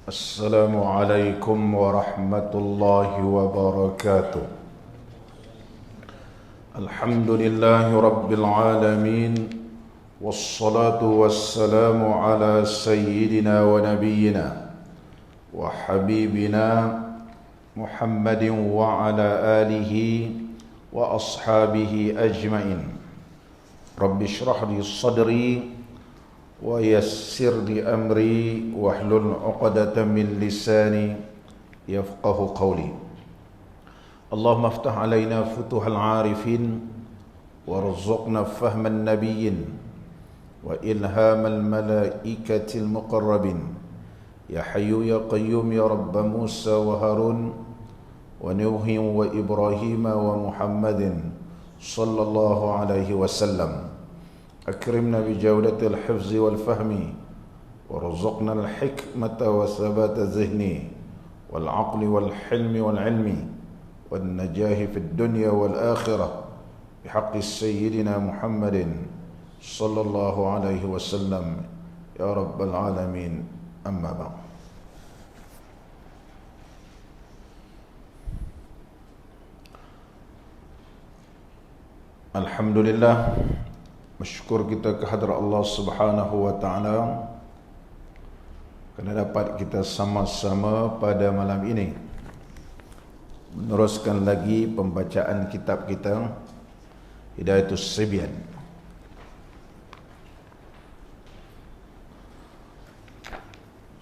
السلام عليكم ورحمة الله وبركاته. الحمد لله رب العالمين، والصلاة والسلام على سيدنا ونبينا وحبيبنا محمد وعلى آله وأصحابه أجمعين. رب اشرح لي صدري ويسر لي أمري واحلل عقدة من لساني يفقه قولي. اللهم افتح علينا فتوح العارفين وارزقنا فهم النبيين وإلهام الملائكة المقربين. يا حي يا قيوم يا رب موسى وهارون ونوح وإبراهيم ومحمد صلى الله عليه وسلم. أكرمنا بجودة الحفظ والفهم وارزقنا الحكمة وثبات الذهن والعقل والحلم والعلم والنجاح في الدنيا والآخرة بحق سيدنا محمد صلى الله عليه وسلم يا رب العالمين. أما بعد. Alhamdulillah, bersyukur kita kehadrat Allah Subhanahu wa taala kerana dapat kita sama-sama pada malam ini meneruskan lagi pembacaan kitab kita Hidayatus Sibyan.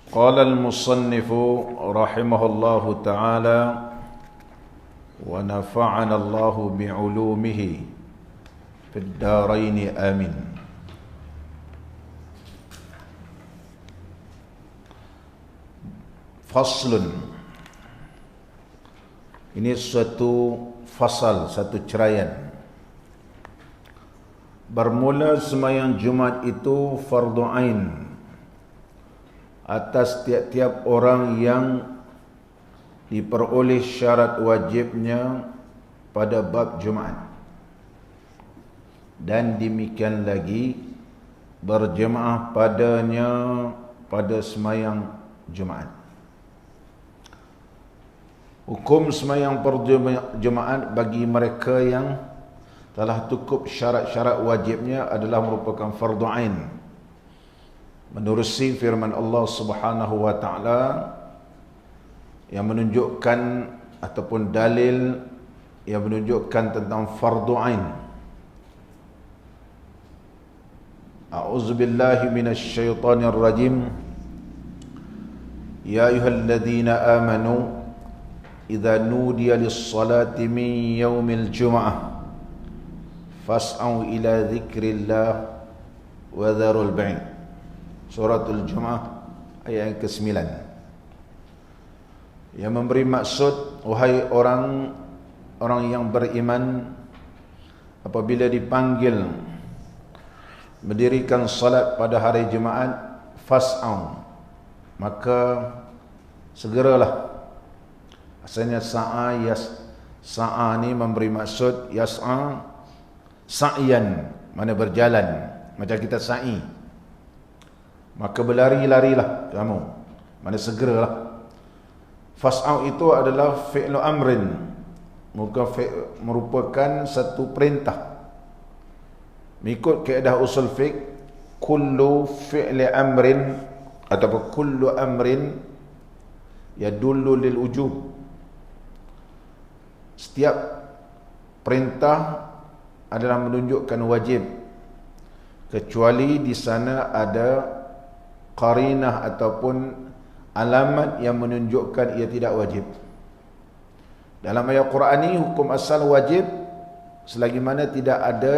Qala al-musannif rahimahullahu taala wa nafa'ana Allahu bi'ulumihi في الدارين آمين. Faslun, ini suatu fasal, satu ceraian. Bermula sembahyang Jumaat itu fardu ain atas tiap-tiap orang yang diperoleh syarat wajibnya pada bab Jumaat. Dan demikian lagi berjemaah padanya pada sembahyang Jumaat. Hukum sembahyang perjumaat bagi mereka yang telah cukup syarat-syarat wajibnya adalah merupakan fardu ain. Menerusi firman Allah Subhanahu wa taala yang menunjukkan ataupun dalil yang menunjukkan tentang fardu ain. A'udzubillahi minasyaitonir rajim. Ya ayyuhalladzina amanu idza nudiya lis-salati min yaumil jumu'ah fas'au ila dzikrillah wa dzarul bai'. Suratul Jumu'ah ayat yang ke-9. Yang memberi maksud, wahai orang yang beriman, apabila dipanggil mendirikan salat pada hari Jumaat, fas'au, maka segeralah. Asalnya sa'a ni memberi maksud yas'a sa'yan, mana berjalan macam kita sa'i, maka berlari-larilah kamu, mana segeralah. Fas'au itu adalah fi'lu amrin, merupakan satu perintah. Mengikut kaedah usul fiqh, kullu fi'li amrin ataupun kullu amrin yadullu lil wujub. Setiap perintah adalah menunjukkan wajib, kecuali di sana ada qarinah ataupun alamat yang menunjukkan ia tidak wajib. Dalam ayat Quran ini hukum asal wajib selagi mana tidak ada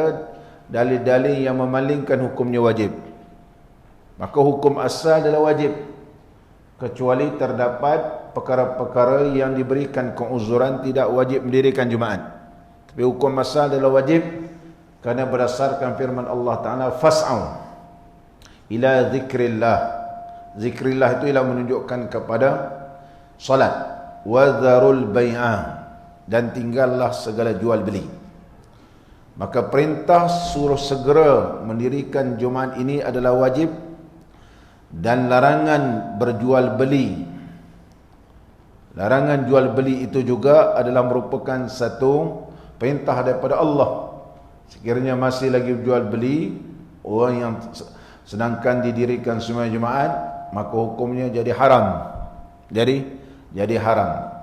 dalil-dalil yang memalingkan hukumnya wajib. Maka hukum asal adalah wajib, kecuali terdapat perkara-perkara yang diberikan keuzuran tidak wajib mendirikan Jumaat. Tapi hukum asal adalah wajib kerana berdasarkan firman Allah Ta'ala, fas'au ila zikrillah. Zikrillah itu ialah menunjukkan kepada salat. Wa dzarul bai'ah, dan tinggallah segala jual beli. Maka perintah suruh segera mendirikan Jumaat ini adalah wajib, dan larangan berjual beli Larangan jual beli itu juga adalah merupakan satu perintah daripada Allah. Sekiranya masih lagi jual beli, orang yang sedangkan didirikan sembahyang Jumaat, maka hukumnya jadi haram. Jadi haram.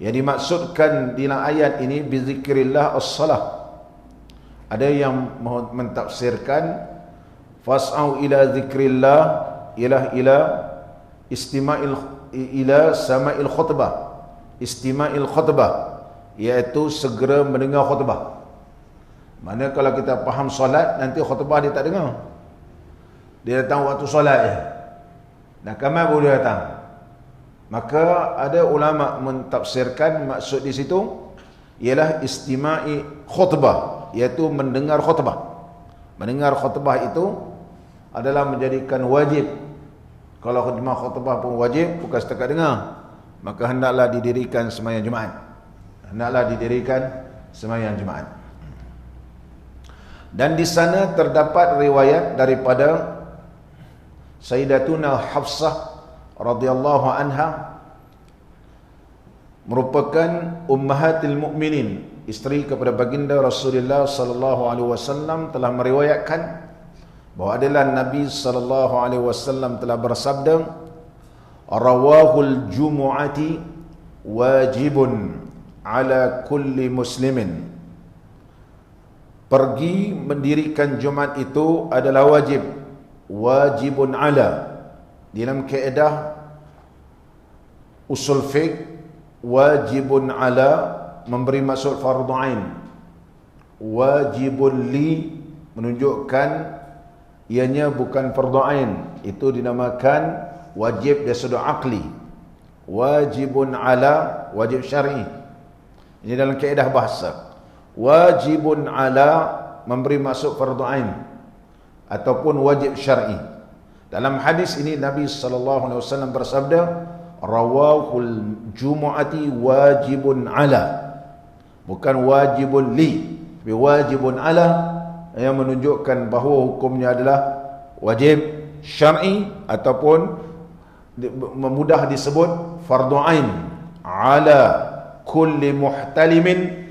Yang dimaksudkan dalam ayat ini bizikrillah as-salah. Ada yang mentafsirkan fas'au ila zikrillah ila istima'il ila sama'il khutbah. Istima'il khutbah, iaitu segera mendengar khutbah. Mana kalau kita faham solat, nanti khutbah dia tak dengar. Dia datang waktu solat je. Dah kamar boleh datang. Maka ada ulama mentafsirkan maksud di situ ialah istima'i khutbah, iaitu mendengar khutbah. Mendengar khutbah itu adalah menjadikan wajib. Kalau khutbah pun wajib, bukan setakat dengar, maka hendaklah didirikan sembahyang Jumaat. Dan di sana terdapat riwayat daripada Sayyidatuna Hafsah radhiyallahu anha, merupakan ummahatil mukminin, isteri kepada baginda Rasulullah sallallahu alaihi wasallam, telah meriwayatkan bahawa adalah Nabi sallallahu alaihi wasallam telah bersabda, rawahul jumu'ati wajibun ala kulli muslimin. Pergi mendirikan Jumaat itu adalah wajibun ala. Dalam kaedah usul fiqh, wajibun ala memberi maksud fardu ain. Wajibun li menunjukkan ianya bukan fardu ain, itu dinamakan wajib dari sudut akli. Wajibun ala, wajib syar'i. Ini dalam kaedah bahasa. Wajibun ala memberi maksud fardu ain ataupun wajib syar'i. Dalam hadis ini Nabi SAW bersabda, rawahul jumu'ati wajibun ala, bukan wajibun li, tapi wajibun ala, yang menunjukkan bahawa hukumnya adalah wajib syar'i ataupun mudah disebut fardu ain, ala kulli muhtalimin,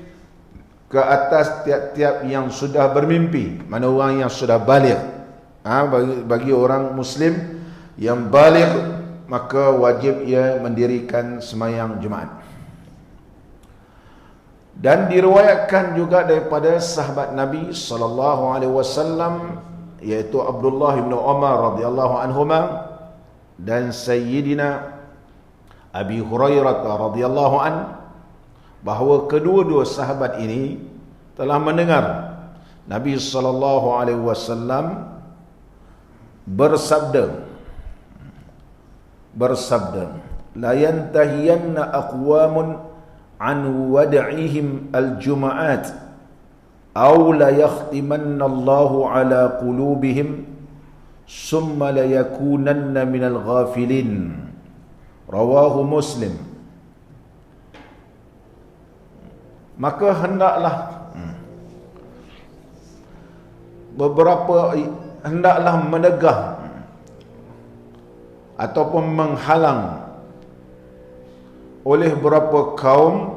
ke atas tiap-tiap yang sudah bermimpi. Mana orang yang sudah baligh. Bagi orang Muslim yang baligh, maka wajib ia mendirikan sembahyang Jumaat. Dan diriwayatkan juga daripada sahabat Nabi sallallahu alaihi wasallam, iaitu Abdullah bin Umar radhiyallahu anhuma dan Sayyidina Abi Hurairah radhiyallahu an, bahawa kedua-dua sahabat ini telah mendengar Nabi sallallahu alaihi wasallam bersabda, la yantahiyanna aqwamun an wad'ihim al-juma'at aw la yakhtimanna Allahu ala qulubihim summa la yakunanna minal ghafilin. Rawahu Muslim. Maka hendaklah menegah ataupun menghalang oleh beberapa kaum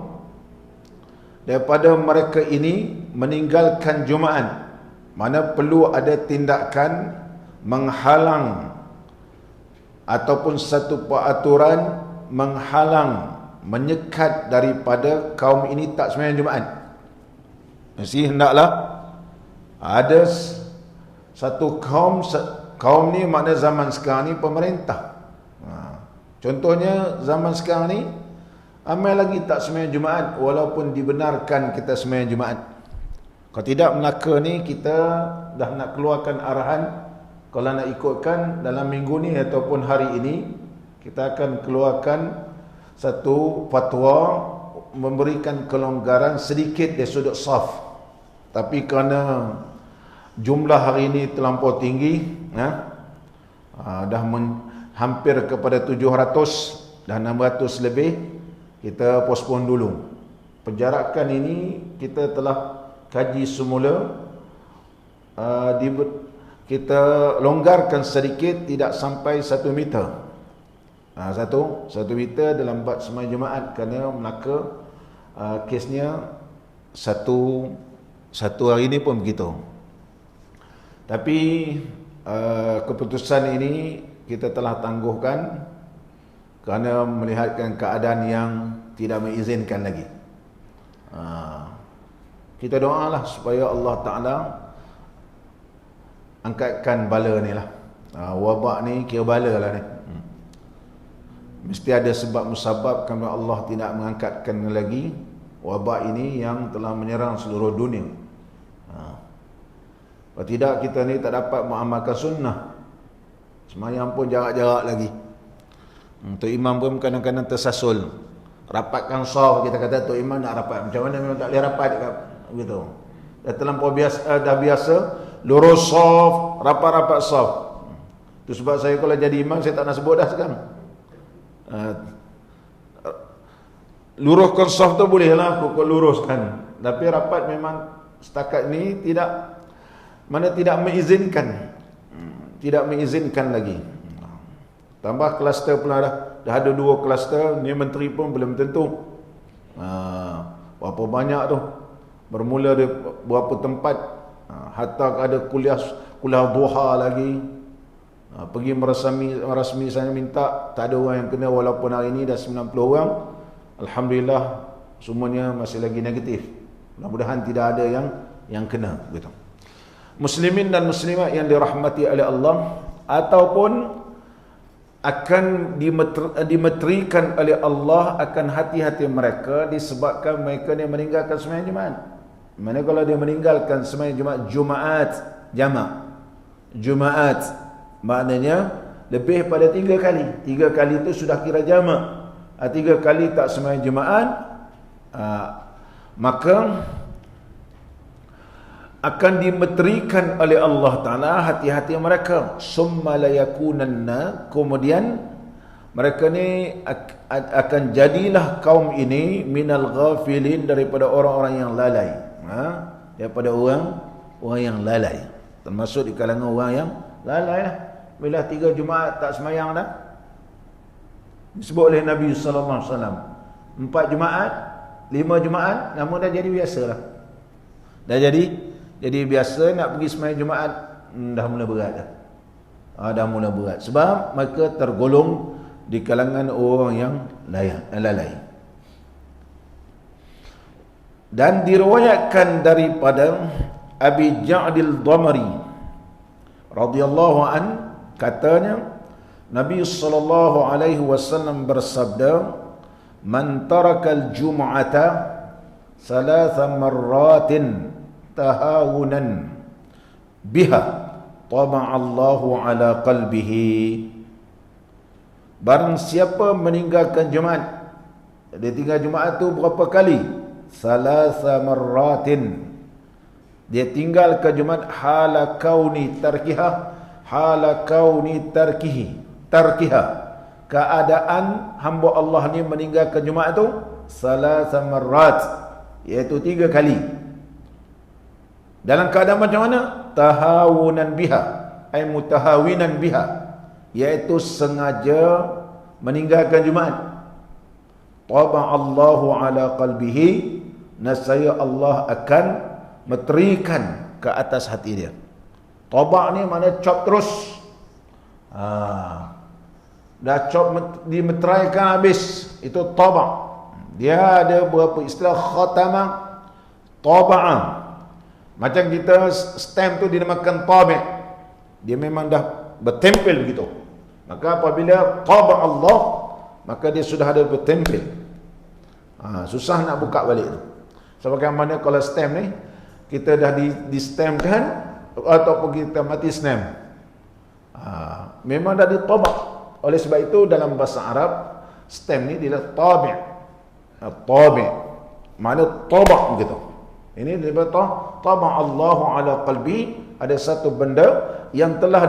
daripada mereka ini meninggalkan Jumaat. Mana perlu ada tindakan menghalang ataupun satu peraturan menghalang, menyekat daripada kaum ini tak sembahyang Jumaat. Mesti hendaklah ada satu kaum ni, makna zaman sekarang ni pemerintah. Contohnya zaman sekarang ni ramai lagi tak sembahyang Jumaat walaupun dibenarkan kita sembahyang Jumaat. Kalau tidak, Melaka ni kita dah nak keluarkan arahan, kalau nak ikutkan dalam minggu ni ataupun hari ini, kita akan keluarkan satu fatwa memberikan kelonggaran sedikit dari sudut saf. Tapi kerana jumlah hari ini terlampau tinggi, dah hampir kepada 700 dan 600 lebih, kita postpone dulu. Penjarakan ini kita telah kaji semula, kita longgarkan sedikit, tidak sampai 1 meter. Satu berita dalam bab sembahyang Jumaat kerana Melaka kesnya satu hari ini pun begitu. Tapi keputusan ini kita telah tangguhkan kerana melihatkan keadaan yang tidak mengizinkan lagi. Kita doalah supaya Allah Ta'ala angkatkan bala ni lah. Wabak ni kira bala lah ni. Mesti ada sebab musabab kerana Allah tidak mengangkatkan lagi wabak ini yang telah menyerang seluruh dunia. Kalau tidak, kita ni tak dapat mengamalkan sunnah. Semayang pun jarak-jarak lagi. Tok Imam pun kadang-kadang tersasul. Rapatkan saf, kita kata Tok Imam nak rapat. Macam mana memang tak boleh rapat begitu. Dah terlampau biasa, dah biasa lurus saf, rapat-rapat saf. Itu sebab saya kalau jadi imam saya tak nak sebut dah sekarang. Luruskan saf tu bolehlah pukul luruskan. Tapi rapat memang setakat ni tidak mengizinkan. Tidak mengizinkan lagi. Tambah kluster pula dah ada 2 kluster, ni menteri pun belum tentu. Berapa banyak tu. Bermula dari berapa tempat, hatta ada kuliah duha lagi. Pergi merasmi saya minta, tak ada orang yang kena walaupun hari ini dah 90 orang. Alhamdulillah semuanya masih lagi negatif. Mudah-mudahan tidak ada yang kena begitu. Muslimin dan muslimat yang dirahmati oleh Allah, ataupun akan dimeterikan oleh Allah akan hati-hati mereka disebabkan mereka ni meninggalkan sembahyang Jumaat. Mana kalau dia meninggalkan sembahyang Jumaat Jumaat maknanya lebih pada 3 kali. 3 kali itu sudah kira jamak. 3 kali tak sembahyang Jumaat, maka akan dimeterikan oleh Allah Ta'ala hati-hati mereka. Summa layakunanna, kemudian mereka ni akan jadilah kaum ini minal ghafilin, daripada orang-orang yang lalai. Daripada orang yang lalai, termasuk di kalangan orang yang lalai lah. Bila 3 Jumaat tak semayang dah, disebut oleh Nabi SAW 4 Jumaat 5 Jumaat, namun dah jadi biasa lah. Dah jadi biasa nak pergi sembahyang Jumaat, dah mula berat dah. Dah mula berat sebab mereka tergolong di kalangan orang yang lalai. Dan diriwayatkan daripada Abi Ja'dil Dhamari radhiyallahu an, katanya Nabi sallallahu alaihi wasallam bersabda, "Man tarakal jum'ata thalatha marratin tahawunan biha taba'allahu ala qalbihi." Barang siapa meninggalkan Jumaat, dia tinggal Jumaat tu berapa kali? Salasa marratin. Dia tinggal ke Jumaat hala kauni tarkiha, keadaan hamba Allah ni meninggalkan Jumaat tu salasa marrat, iaitu 3 kali. Dalam keadaan macam mana? Tahawunan biha, ay mutahawinan biha, iaitu sengaja meninggalkan Jumaat. Taba'allahu ala qalbihi, nescaya Allah akan meterikan ke atas hati dia. Taba' ni makna cop terus. Dah cop dimeteraikan habis, itu taba'. Dia ada beberapa istilah, khatama, taba'a. Macam kita stamp tu dinamakan tabi'. Dia memang dah bertempel begitu. Maka apabila taba' Allah, maka dia sudah ada bertempel. Susah nak buka balik tu. Sebagaimana kalau stamp ni kita dah di stampkan ataupun kita mati stamp, memang dah ditobak. Oleh sebab itu dalam bahasa Arab stamp ni dia tabi'. Tabi' makna tobak begitu. Ini dia kata taba' Allahu ala qalbi, ada satu benda yang telah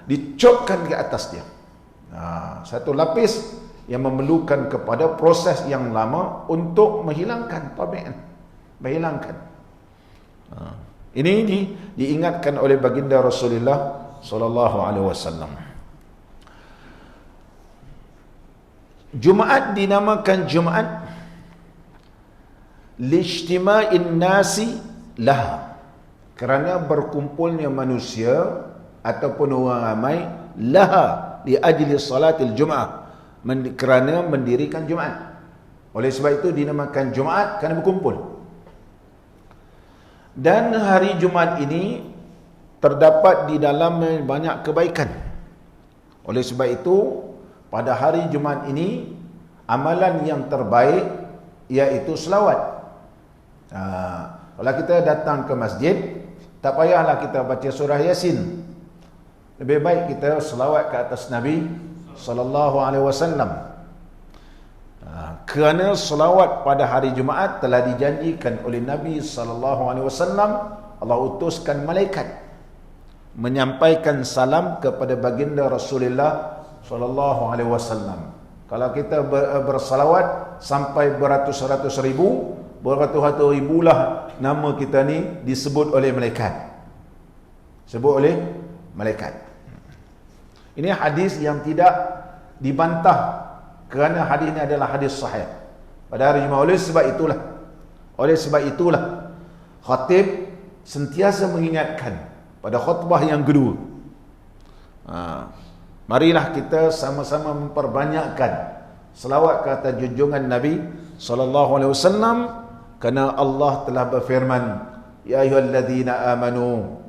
dicopkan ke atas dia. Satu lapis yang memerlukan kepada proses yang lama untuk menghilangkan tabi'an, menghilangkan. Ini diingatkan oleh baginda Rasulullah sallallahu alaihi wasallam. Jumaat dinamakan Jumaat lijtima'in nasi laha, kerana berkumpulnya manusia ataupun orang ramai laha li ajli salatil Jumaat, kerana mendirikan Jumaat. Oleh sebab itu dinamakan Jumaat kerana berkumpul. Dan hari Jumaat ini terdapat di dalam banyak kebaikan. Oleh sebab itu pada hari Jumaat ini amalan yang terbaik iaitu selawat. Kalau kita datang ke masjid, tak payahlah kita baca surah Yasin. Lebih baik kita selawat ke atas Nabi sallallahu alaihi wasallam. Kerana selawat pada hari Jumaat telah dijanjikan oleh Nabi sallallahu alaihi wasallam, Allah utuskan malaikat menyampaikan salam kepada baginda Rasulullah sallallahu alaihi wasallam. Kalau kita bersalawat sampai beratus-ratus ribu, beratus-ratus ribulah nama kita ni disebut oleh malaikat. Sebut oleh malaikat. Ini hadis yang tidak dibantah, kerana hadis ini adalah hadis sahih pada hari Jumaat. Oleh sebab itulah khatib sentiasa mengingatkan pada khutbah yang kedua, marilah kita sama-sama memperbanyakkan selawat ke atas junjungan Nabi sallallahu alaihi wasallam, kerana Allah telah berfirman, ya ayyuhalladzina amanu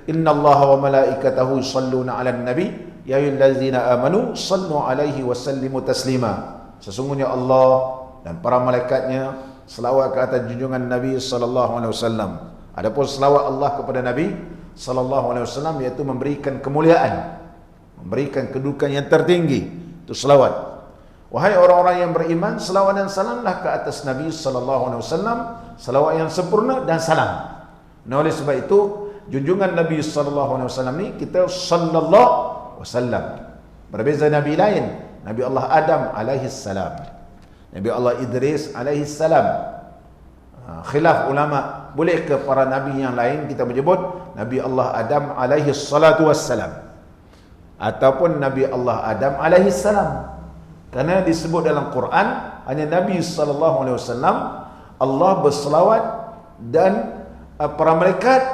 innallaha wa malaikatahu yusalluna 'alan nabi ya ayyuhallazina amanu sallu alaihi wa sallimu taslima. Sesungguhnya Allah dan para malaikatnya selawat ke atas junjungan Nabi sallallahu alaihi wasallam. Adapun selawat Allah kepada Nabi sallallahu alaihi wasallam iaitu memberikan kemuliaan, memberikan kedudukan yang tertinggi, itu selawat. Wahai orang-orang yang beriman, selawat dan salamlah ke atas Nabi sallallahu alaihi wasallam, selawat yang sempurna dan salam. Nah, oleh sebab itu junjungan Nabi sallallahu alaihi wasallam ni kita sallallahu wasallam. Berbeza Nabi lain, Nabi Allah Adam alaihi salam, Nabi Allah Idris alaihi salam. Khilaf ulama, boleh ke para nabi yang lain kita menyebut Nabi Allah Adam alaihi salatu wassalam ataupun Nabi Allah Adam alaihi salam? Kerana disebut dalam Quran hanya Nabi sallallahu alaihi wasallam Allah berselawat dan para malaikat,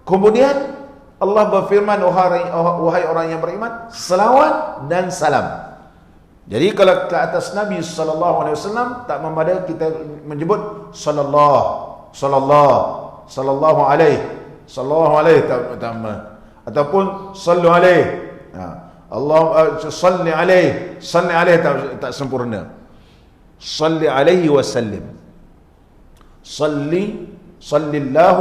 kemudian Allah berfirman, wahai orang yang beriman, selawat dan salam. Jadi kalau ke atas Nabi sallallahu alaihi wasallam tak memadai kita menyebut sallallahu alaihi ataupun sallu alaihi. Allah salli alaihi tak sempurna. Salli alaihi wasallim. Sallillah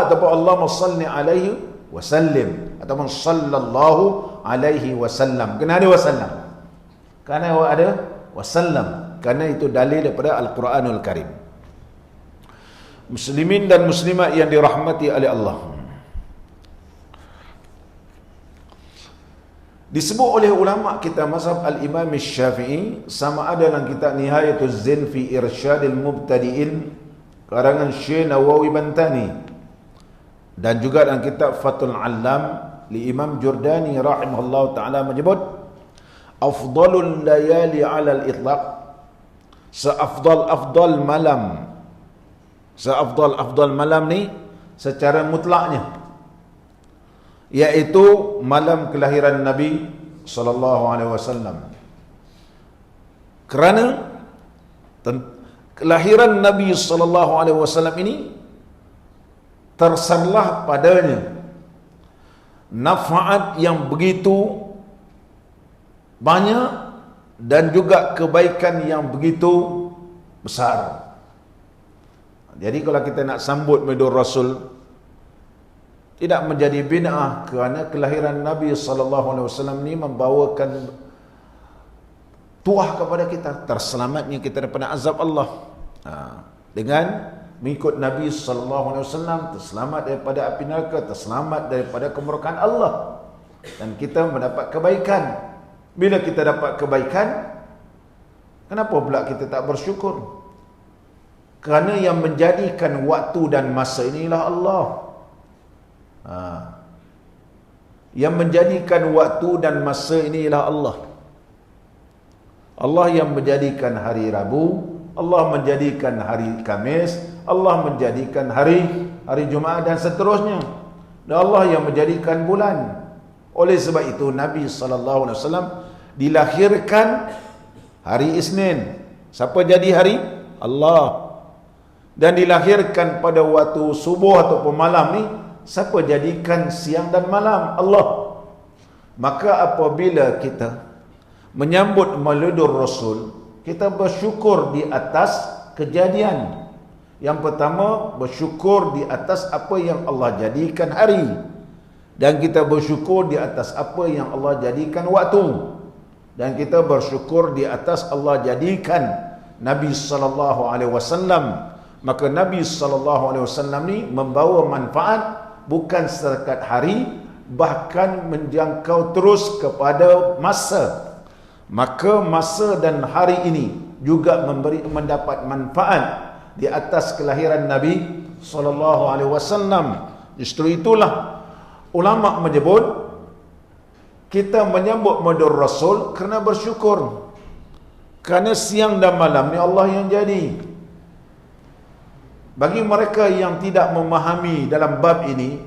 ataupun Allahumma salli alaihi wasallim ataupun sallallahu alaihi wasallam. Kena ada wasallam. Kerana ada wasallam, kerana itu dalil daripada Al-Quranul Karim. Muslimin dan muslimat yang dirahmati oleh Allah, disebut oleh ulama kita mazhab Al-Imam Syafi'i, sama ada dalam kitab Nihayatuz Zin fi Irsyadil Mubtadi'in karangan Syekh Nawawi Bantani, dan juga dalam kitab Fathul Allam li Imam Jurdani rahimahullah ta'ala menyebut afdalul layali 'ala al-itlaq, seafdal malam ni secara mutlaknya, iaitu malam kelahiran Nabi sallallahu alaihi wasallam. Kerana kelahiran Nabi sallallahu alaihi wasallam ini terserlah padanya nafaat yang begitu banyak dan juga kebaikan yang begitu besar. Jadi kalau kita nak sambut Maulid Rasul, tidak menjadi bid'ah, kerana kelahiran Nabi sallallahu alaihi wasallam ni membawakan tuah kepada kita, terselamatnya kita daripada azab Allah. Dengan mengikut Nabi sallallahu alaihi wasallam, terselamat daripada api neraka, terselamat daripada kemurkaan Allah, dan kita mendapat kebaikan. Bila kita dapat kebaikan, kenapa pula kita tak bersyukur? Kerana yang menjadikan waktu dan masa inilah Allah. Yang menjadikan waktu dan masa inilah Allah. Allah yang menjadikan hari Rabu, Allah menjadikan hari Khamis, Allah menjadikan hari Jumaat dan seterusnya. Dan Allah yang menjadikan bulan. Oleh sebab itu Nabi SAW dilahirkan hari Isnin. Siapa jadi hari? Allah. Dan dilahirkan pada waktu subuh ataupun malam ni, siapa jadikan siang dan malam? Allah. Maka apabila kita menyambut Maulidur Rasul, kita bersyukur di atas kejadian. Yang pertama, bersyukur di atas apa yang Allah jadikan hari. Dan kita bersyukur di atas apa yang Allah jadikan waktu. Dan kita bersyukur di atas Allah jadikan Nabi SAW. Maka Nabi SAW ni membawa manfaat bukan setakat hari, bahkan menjangkau terus kepada masa. Maka masa dan hari ini juga mendapat manfaat di atas kelahiran Nabi SAW. Justru itulah ulama menyebut kita menyambut Maulidur Rasul kerana bersyukur. Kerana siang dan malam ni Allah yang jadi. Bagi mereka yang tidak memahami dalam bab ini,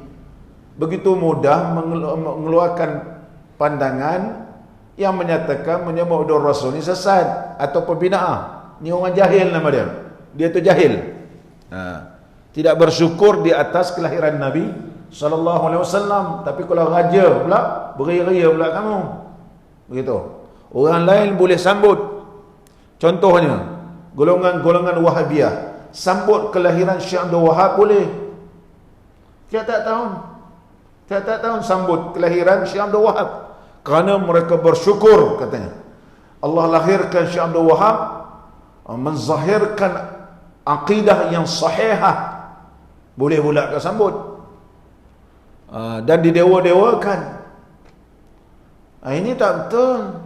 begitu mudah mengeluarkan pandangan yang menyatakan menyambut Maulidur Rasul ni sesat atau bid'ah. Ni orang jahil nama dia. Dia tu jahil. Tidak bersyukur di atas kelahiran Nabi SAW. Tapi kalau raja pula, beria-ria pula kamu. Begitu. Orang lain boleh sambut. Contohnya, golongan-golongan Wahabiyah sambut kelahiran Syekh Abdul Wahab boleh. Tiap-tiap tahun sambut kelahiran Syekh Abdul Wahab. Kerana mereka bersyukur katanya. Allah lahirkan Syekh Abdul Wahab, menzahirkan akidah yang sahihah. Boleh pula ke sambut. Dan didewa-dewakan. Ini tak betul.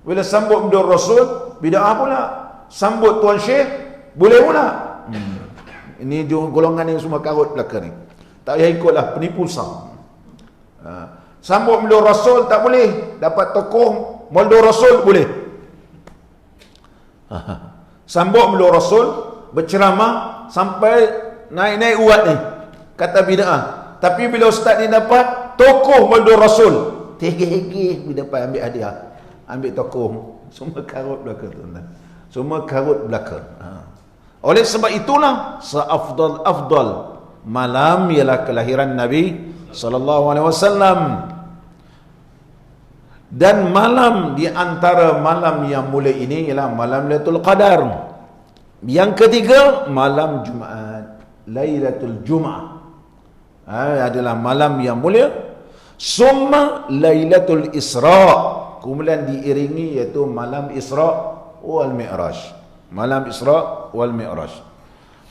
Bila sambut Maulidur Rasul, bid'ah pula. Sambut Tuan Syekh, boleh pula. Ini golongan yang semua karut belaka ni. Tak payah ikutlah, penipu sah. Sambut Maulidur Rasul tak boleh. Dapat tokoh Maulidur Rasul boleh. Sambut Maulidur Rasul, berceramah sampai naik-naik urat ni, kata bid'ah. Tapi bila ustaz ni dapat tokoh Maulidur Rasul, tegeh-tegeh bila dapat ambil hadiah, ambil tokoh, semua karut belaka tuan-tuan. Semua karut belaka. Oleh sebab itulah seafdal malam ialah kelahiran Nabi SAW. Dan malam di antara malam yang mulia ini ialah malam Lailatul Qadar. Yang ketiga, malam Jumaat, Lailatul Jum'ah. Adalah malam yang mulia. Summa Lailatul Isra', kemudian diiringi iaitu malam Isra' wal Mi'raj. Malam Isra' wal Mi'raj.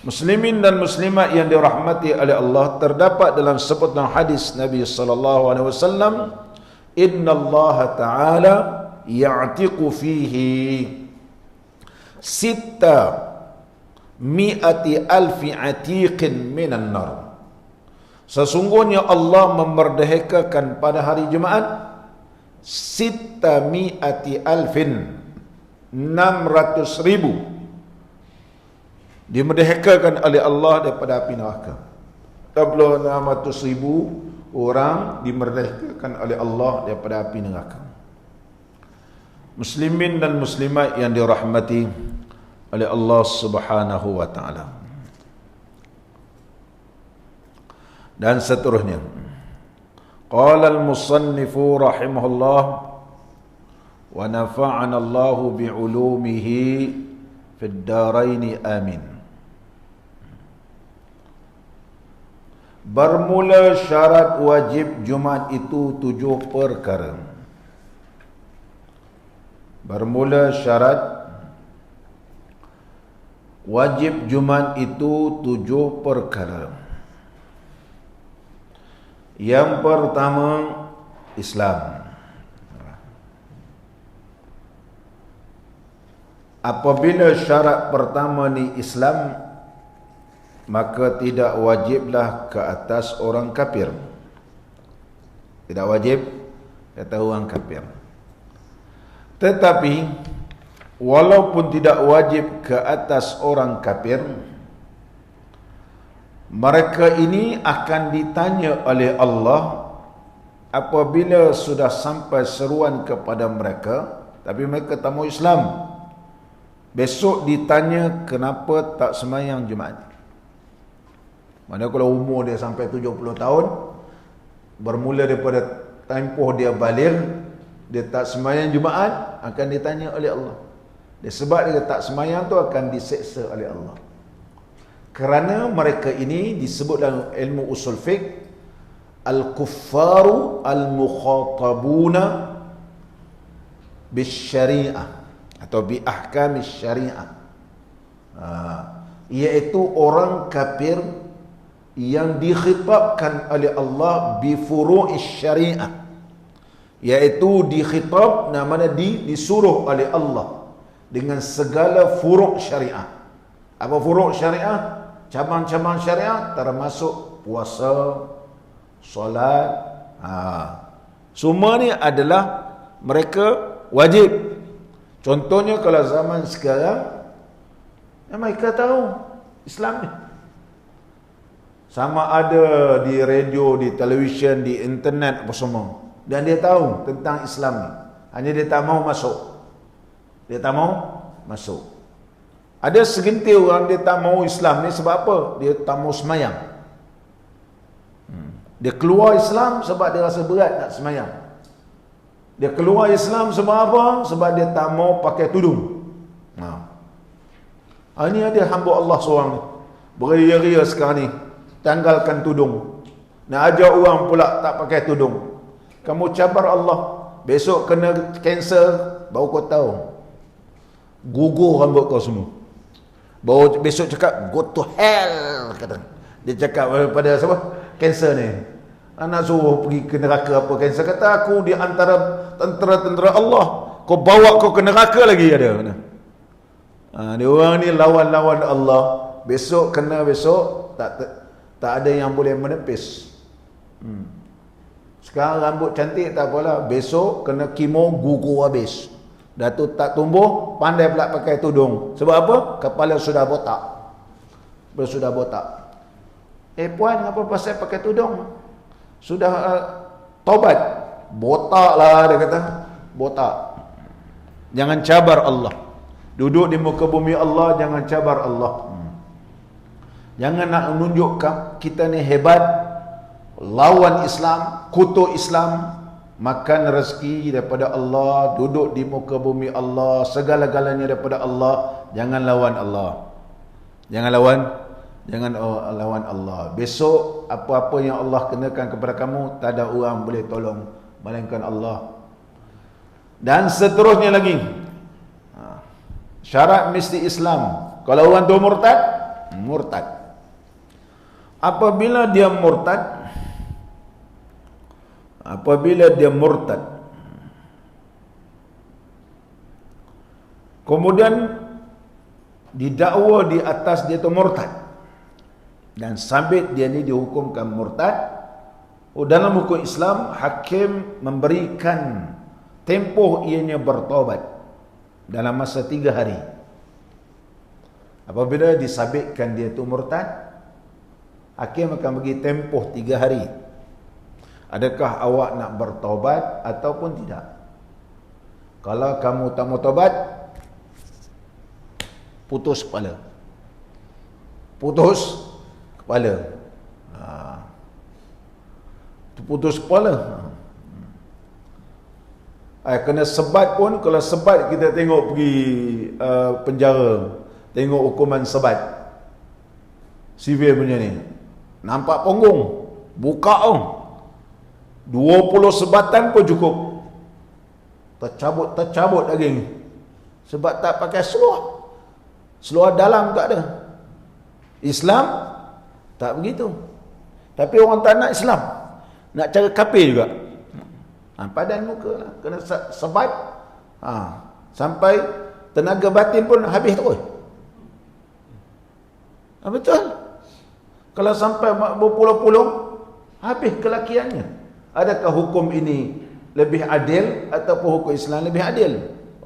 Muslimin dan muslimat yang dirahmati oleh Allah, terdapat dalam sebutan hadis Nabi SAW, Inna Allah Ta'ala ya'tiqu fihi sitta mi'ati alfi atiqin minan nar. Sesungguhnya Allah memerdekakan pada hari Jumaat sitta mi'ati alfin, 600,000 dimerdekakan oleh Allah daripada api neraka. 600,000 orang dimerdekakan oleh Allah daripada api neraka. Muslimin dan muslimat yang dirahmati oleh Allah Subhanahu wa taala. Dan seterusnya, qala al-musannifu rahimahullah wa nafa'ana Allahu bi'ulumihi fid darain amin. Bermula syarat wajib Jumaat itu 7 perkara. Bermula syarat wajib Jumaat itu 7 perkara. Yang pertama, Islam. Apabila syarat pertama ni Islam, maka tidak wajiblah ke atas orang kafir. Tidak wajib kata orang kafir. Tetapi walaupun tidak wajib ke atas orang kafir, mereka ini akan ditanya oleh Allah apabila sudah sampai seruan kepada mereka, tapi mereka tak mau Islam. Besok ditanya kenapa tak sembahyang Jumaat. Mana kalau umur dia sampai 70 tahun, bermula daripada tempoh dia baligh, dia tak sembahyang Jumaat, akan ditanya oleh Allah. Dia sebab dia tak sembahyang tu akan diseksa oleh Allah. Kerana mereka ini disebut dalam ilmu usul fiqh al-kuffaru al-mukhatabuna bisyariah atau bi ahkamis syariah. Iaitu orang kafir yang dikhitabkan oleh Allah bi furu'is syariah. Iaitu dikhitab, namanya disuruh oleh Allah dengan segala furu' syariah. Apa furu' syariah? Cabang-cabang syariah termasuk puasa, solat. Semua ni adalah mereka wajib. Contohnya kalau zaman sekarang, mereka tahu Islam ni. Sama ada di radio, di televisyen, di internet apa semua. Dan dia tahu tentang Islam ni. Hanya dia tak mau masuk. Dia tak mau masuk. Ada segelintir orang dia tak mau Islam ni sebab apa? Dia tak mau semayang. Dia keluar Islam sebab dia rasa berat nak semayang. Dia keluar Islam sebab apa? Sebab dia tak mau pakai tudung. Ini ada hamba Allah seorang ni, beria-ria sekarang ni, tanggalkan tudung. Nak ajar orang pula tak pakai tudung. Kamu cabar Allah, besok kena kanser, baru kau tahu. Gugur rambut kau semua. Baru besok cakap go to hell, kata. Dia cakap pada siapa? Kanser ni. Anak suruh pergi ke neraka apa? Kanser kata aku di antara tentera-tentera Allah. Kau bawa kau ke neraka lagi ada. Dia orang ni lawan-lawan Allah. Besok kena besok tak ada yang boleh menepis. Sekarang rambut cantik tak apalah, besok kena kemo gugur habis. Dah tu tak tumbuh, pandai pula pakai tudung. Sebab apa? Kepala sudah botak. Sudah botak. Puan, apa pasal pakai tudung? Sudah taubat. Botak lah dia kata. Botak. Jangan cabar Allah. Duduk di muka bumi Allah, jangan cabar Allah. Jangan nak menunjukkan kita ni hebat, lawan Islam, kutuk Islam, makan rezeki daripada Allah, duduk di muka bumi Allah, segala-galanya daripada Allah. Jangan lawan Allah. Jangan lawan Allah. Besok apa-apa yang Allah kenakan kepada kamu, tak ada orang boleh tolong melainkan Allah. Dan seterusnya lagi, syarat mesti Islam. Kalau orang tu murtad. Apabila dia murtad, kemudian didakwa di atas dia tu murtad, dan sabit dia ni dihukumkan murtad, dalam hukum Islam hakim memberikan tempoh ianya bertaubat dalam masa 3 hari. Apabila disabitkan dia tu murtad, hakim akan bagi tempoh 3 hari. Adakah awak nak bertaubat ataupun tidak? Kalau kamu tak mau taubat, putus kepala. Putus kepala. Putus kepala. Kena sebat pun. Kalau sebat kita tengok pergi penjara, tengok hukuman sebat sivil punya ni, nampak punggung, buka 20 sebatan pun cukup. Tercabut daging. Sebab tak pakai seluar. Seluar dalam tak ada. Islam tak begitu. Tapi orang tak nak Islam, nak cara kafir juga. Padan muka lah. Kena sebat. Sampai tenaga batin pun habis terus. Betul. Kalau sampai berpuluh-puluh, habis kelakiannya. Adakah hukum ini lebih adil ataupun hukum Islam lebih adil?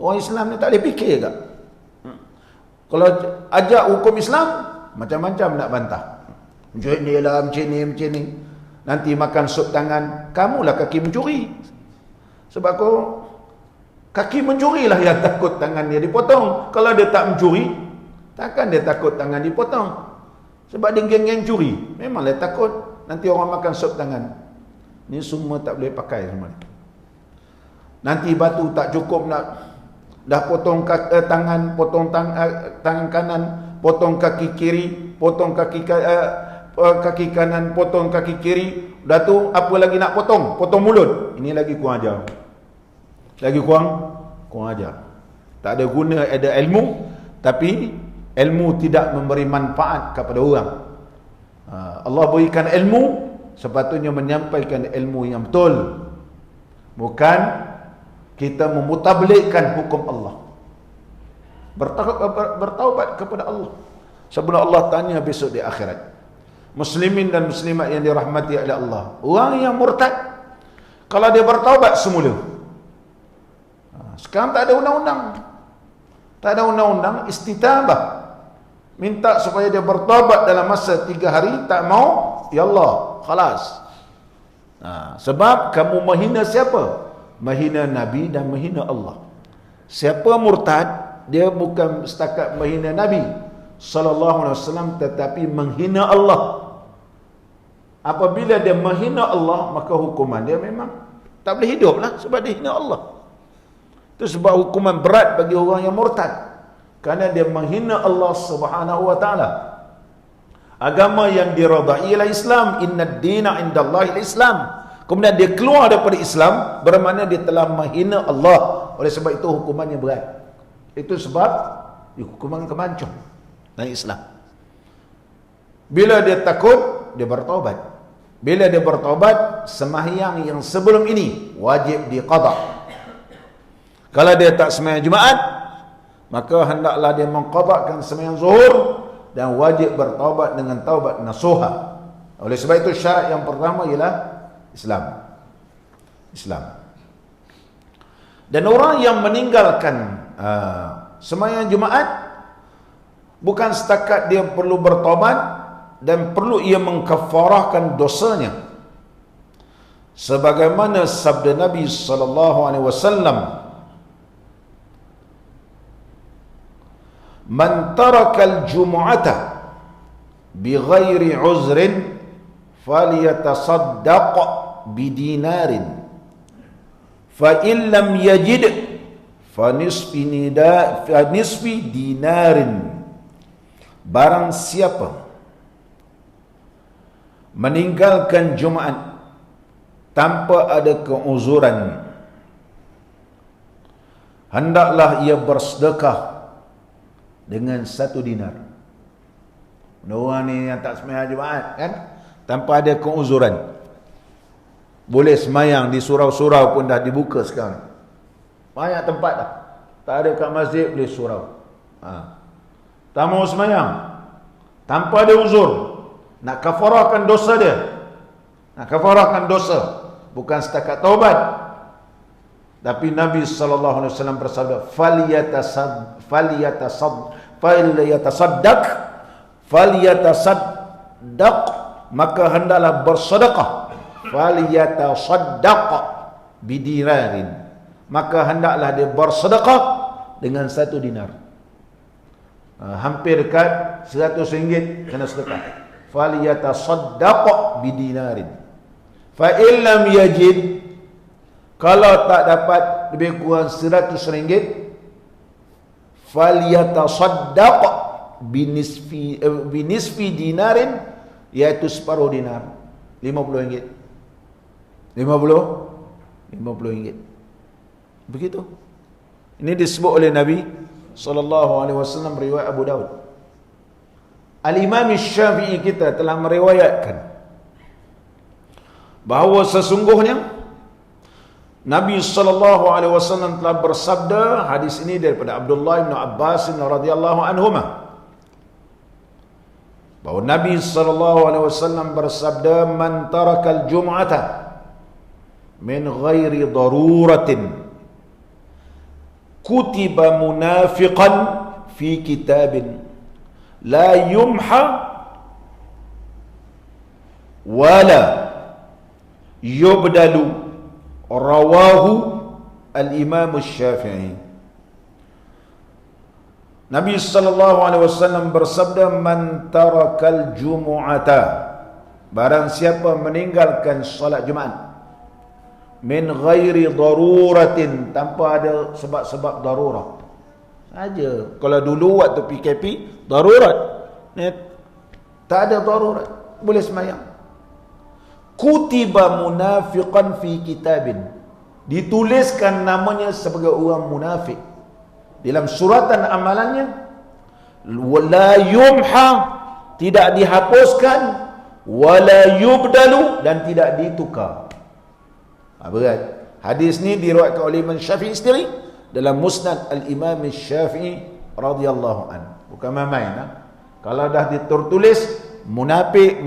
Orang Islam ni tak boleh fikir ke? Kalau ajak hukum Islam, macam-macam nak bantah. Macam ni lah, macam ni. Nanti makan sup tangan, kamulah kaki mencuri. Sebab kau kaki mencuri lah yang takut tangan dia dipotong. Kalau dia tak mencuri, takkan dia takut tangan dipotong. Sebab dia geng-geng curi. Memang dia takut nanti orang makan sup tangan. Ni semua tak boleh pakai semua. Nanti batu tak cukup nak dah potong tangan, potong tangan kanan, potong kaki kiri, potong kaki kanan, potong kaki kiri. Dah tu apa lagi nak potong? Potong mulut. Ini lagi kurang ajar. Lagi kurang ajar. Tak ada guna ada ilmu, tapi ilmu tidak memberi manfaat kepada orang. Allah berikan ilmu, sepatutnya menyampaikan ilmu yang betul. Bukan kita memutablikkan hukum Allah. Bertaubat kepada Allah. Sebelum Allah tanya besok di akhirat. Muslimin dan muslimat yang dirahmati oleh Allah. Orang yang murtad, kalau dia bertaubat semula. Sekarang tak ada undang-undang. Tak ada undang-undang istitabah. Minta supaya dia bertaubat dalam masa 3 hari, tak mau, ya Allah, khalas. Sebab kamu menghina siapa? Menghina Nabi dan menghina Allah. Siapa murtad, dia bukan setakat menghina Nabi sallallahu alaihi wasallam, tetapi menghina Allah. Apabila dia menghina Allah, maka hukuman dia memang tak boleh hidup lah, sebab dia hina Allah. Itu sebab hukuman berat bagi orang yang murtad, kerana dia menghina Allah Subhanahu wa taala. Agama yang diradai ialah Islam. Innad dina indallahi Islam. Kemudian dia keluar daripada Islam, bermakna dia telah menghina Allah. Oleh sebab itu hukumannya berat. Itu sebab hukuman kemancung dalam Islam. Bila dia takut, dia bertaubat. Bila dia bertaubat, sembahyang yang sebelum ini wajib diqada. Kalau dia tak sembahyang Jumaat, maka hendaklah dia mengqadakan sembahyang Zuhur dan wajib bertaubat dengan taubat nasuha. Oleh sebab itu syarat yang pertama ialah Islam. Dan orang yang meninggalkan sembahyang Jumaat, bukan setakat dia perlu bertaubat dan perlu ia mengkafarahkan dosanya. Sebagaimana sabda Nabi sallallahu alaihi wasallam, "Man tarakal jumu'ata bighairi uzrin falyatasaddaq bidinarin fa in lam yajid fa nisfi dinarin." Barang siapa meninggalkan Jumaat tanpa ada keuzuran, hendaklah ia bersedekah dengan 1 dinar. Orang ni yang tak sembahyang Jumaat kan, tanpa ada keuzuran, boleh sembahyang di surau-surau pun dah dibuka sekarang. Banyak tempat dah. Tak ada kat masjid boleh surau. Tak mau sembahyang, tanpa ada uzur, nak kafarahkan dosa dia. Nak kafarahkan dosa, bukan setakat taubat. Tapi Nabi sallallahu alaihi wasallam bersabda, falyatasaddaq, maka hendaklah bersedekah. Falyatasaddaq bidirarin, maka hendaklah dia bersedekah dengan 1 dinar. Hampir dekat RM100 kena sedekah. Falyatasaddaq bidinarin. Fa illam yajid, kalau tak dapat lebih kurang RM100, falyatasaddaq binisfi dinarin, iaitu separuh dinar, RM50. RM50. Begitu. Ini disebut oleh Nabi sallallahu alaihi wasallam, riwayat Abu Daud. Al-Imam Syafi'i kita telah meriwayatkan bahawa sesungguhnya Nabi sallallahu alaihi wasallam telah bersabda, hadis ini daripada Abdullah bin Abbas radhiyallahu anhuma, bahawa Nabi sallallahu alaihi wasallam bersabda, "Man tarakal jum'ata min ghairi daruratin kutiba munafiqan fi kitabin la yumha wala yubdalu, rawahu al-Imam Syafi'i. Nabi sallallahu alaihi wasallam bersabda, man tarakal jumu'ata, barang siapa meninggalkan solat Jumaat, min ghairi daruratin, tanpa ada sebab-sebab darurat saja. Kalau dulu waktu PKP darurat, tak ada darurat, boleh sembahyang. Kutiba munafiqan fi kitabin, dituliskan namanya sebagai orang munafik dalam suratan amalannya. Wala yumha, tidak dihapuskan. Wala yubdalu, dan tidak ditukar. Berat. Hadis ni diriwayatkan oleh Imam Syafi'i sendiri dalam Musnad al-Imam Syafi'i radhiyallahu an. Bukan main-main. Kalau dah ditulis munafik,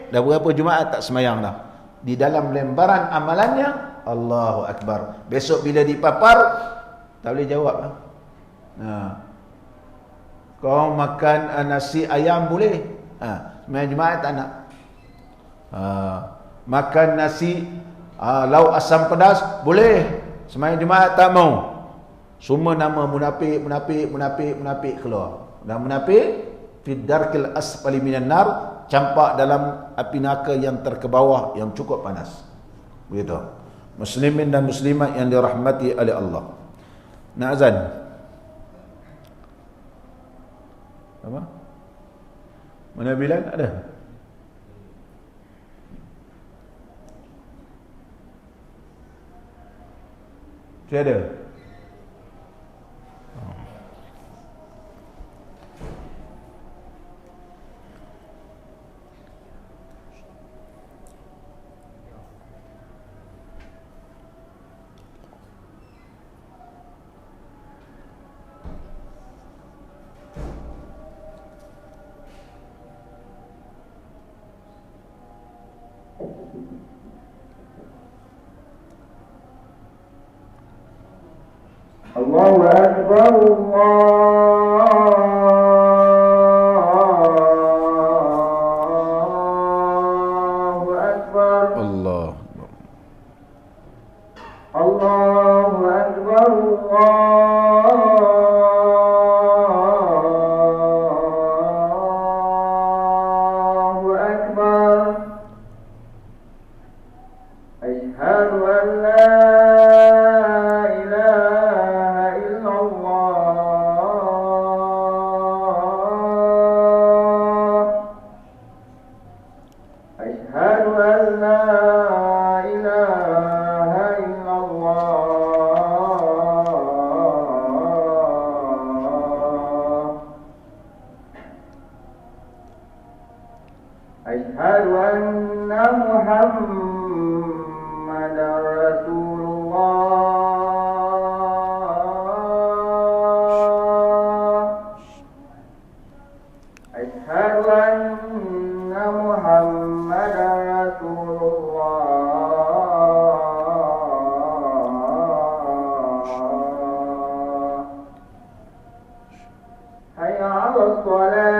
dah berapa Jumaat tak semayang dah. Di dalam lembaran amalannya, Allahu Akbar. Besok bila dipapar, tak boleh jawab lah. Kau makan nasi ayam boleh? Semayang Jumaat tak nak. Makan nasi lauk asam pedas boleh? Semayang Jumaat tak mau. Semua nama munafik keluar. Dan munafik fi darkil asfali minan nar, campak dalam api neraka yang terkebawah, yang cukup panas. Begitu. Muslimin dan muslimat yang dirahmati oleh Allah. Nak azan? Apa? Mana Bilal? Ada? Tiada? Allahu Akbar, Allahu Akbar, Allah. Allahu Akbar, Allahu Akbar. Asyhadu an la Asyhadu anna Muhammadar Rasulullah. Asyhadu anna Muhammadar Rasulullah. Hayya 'alas shalah.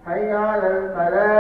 Hayya 'alal falah.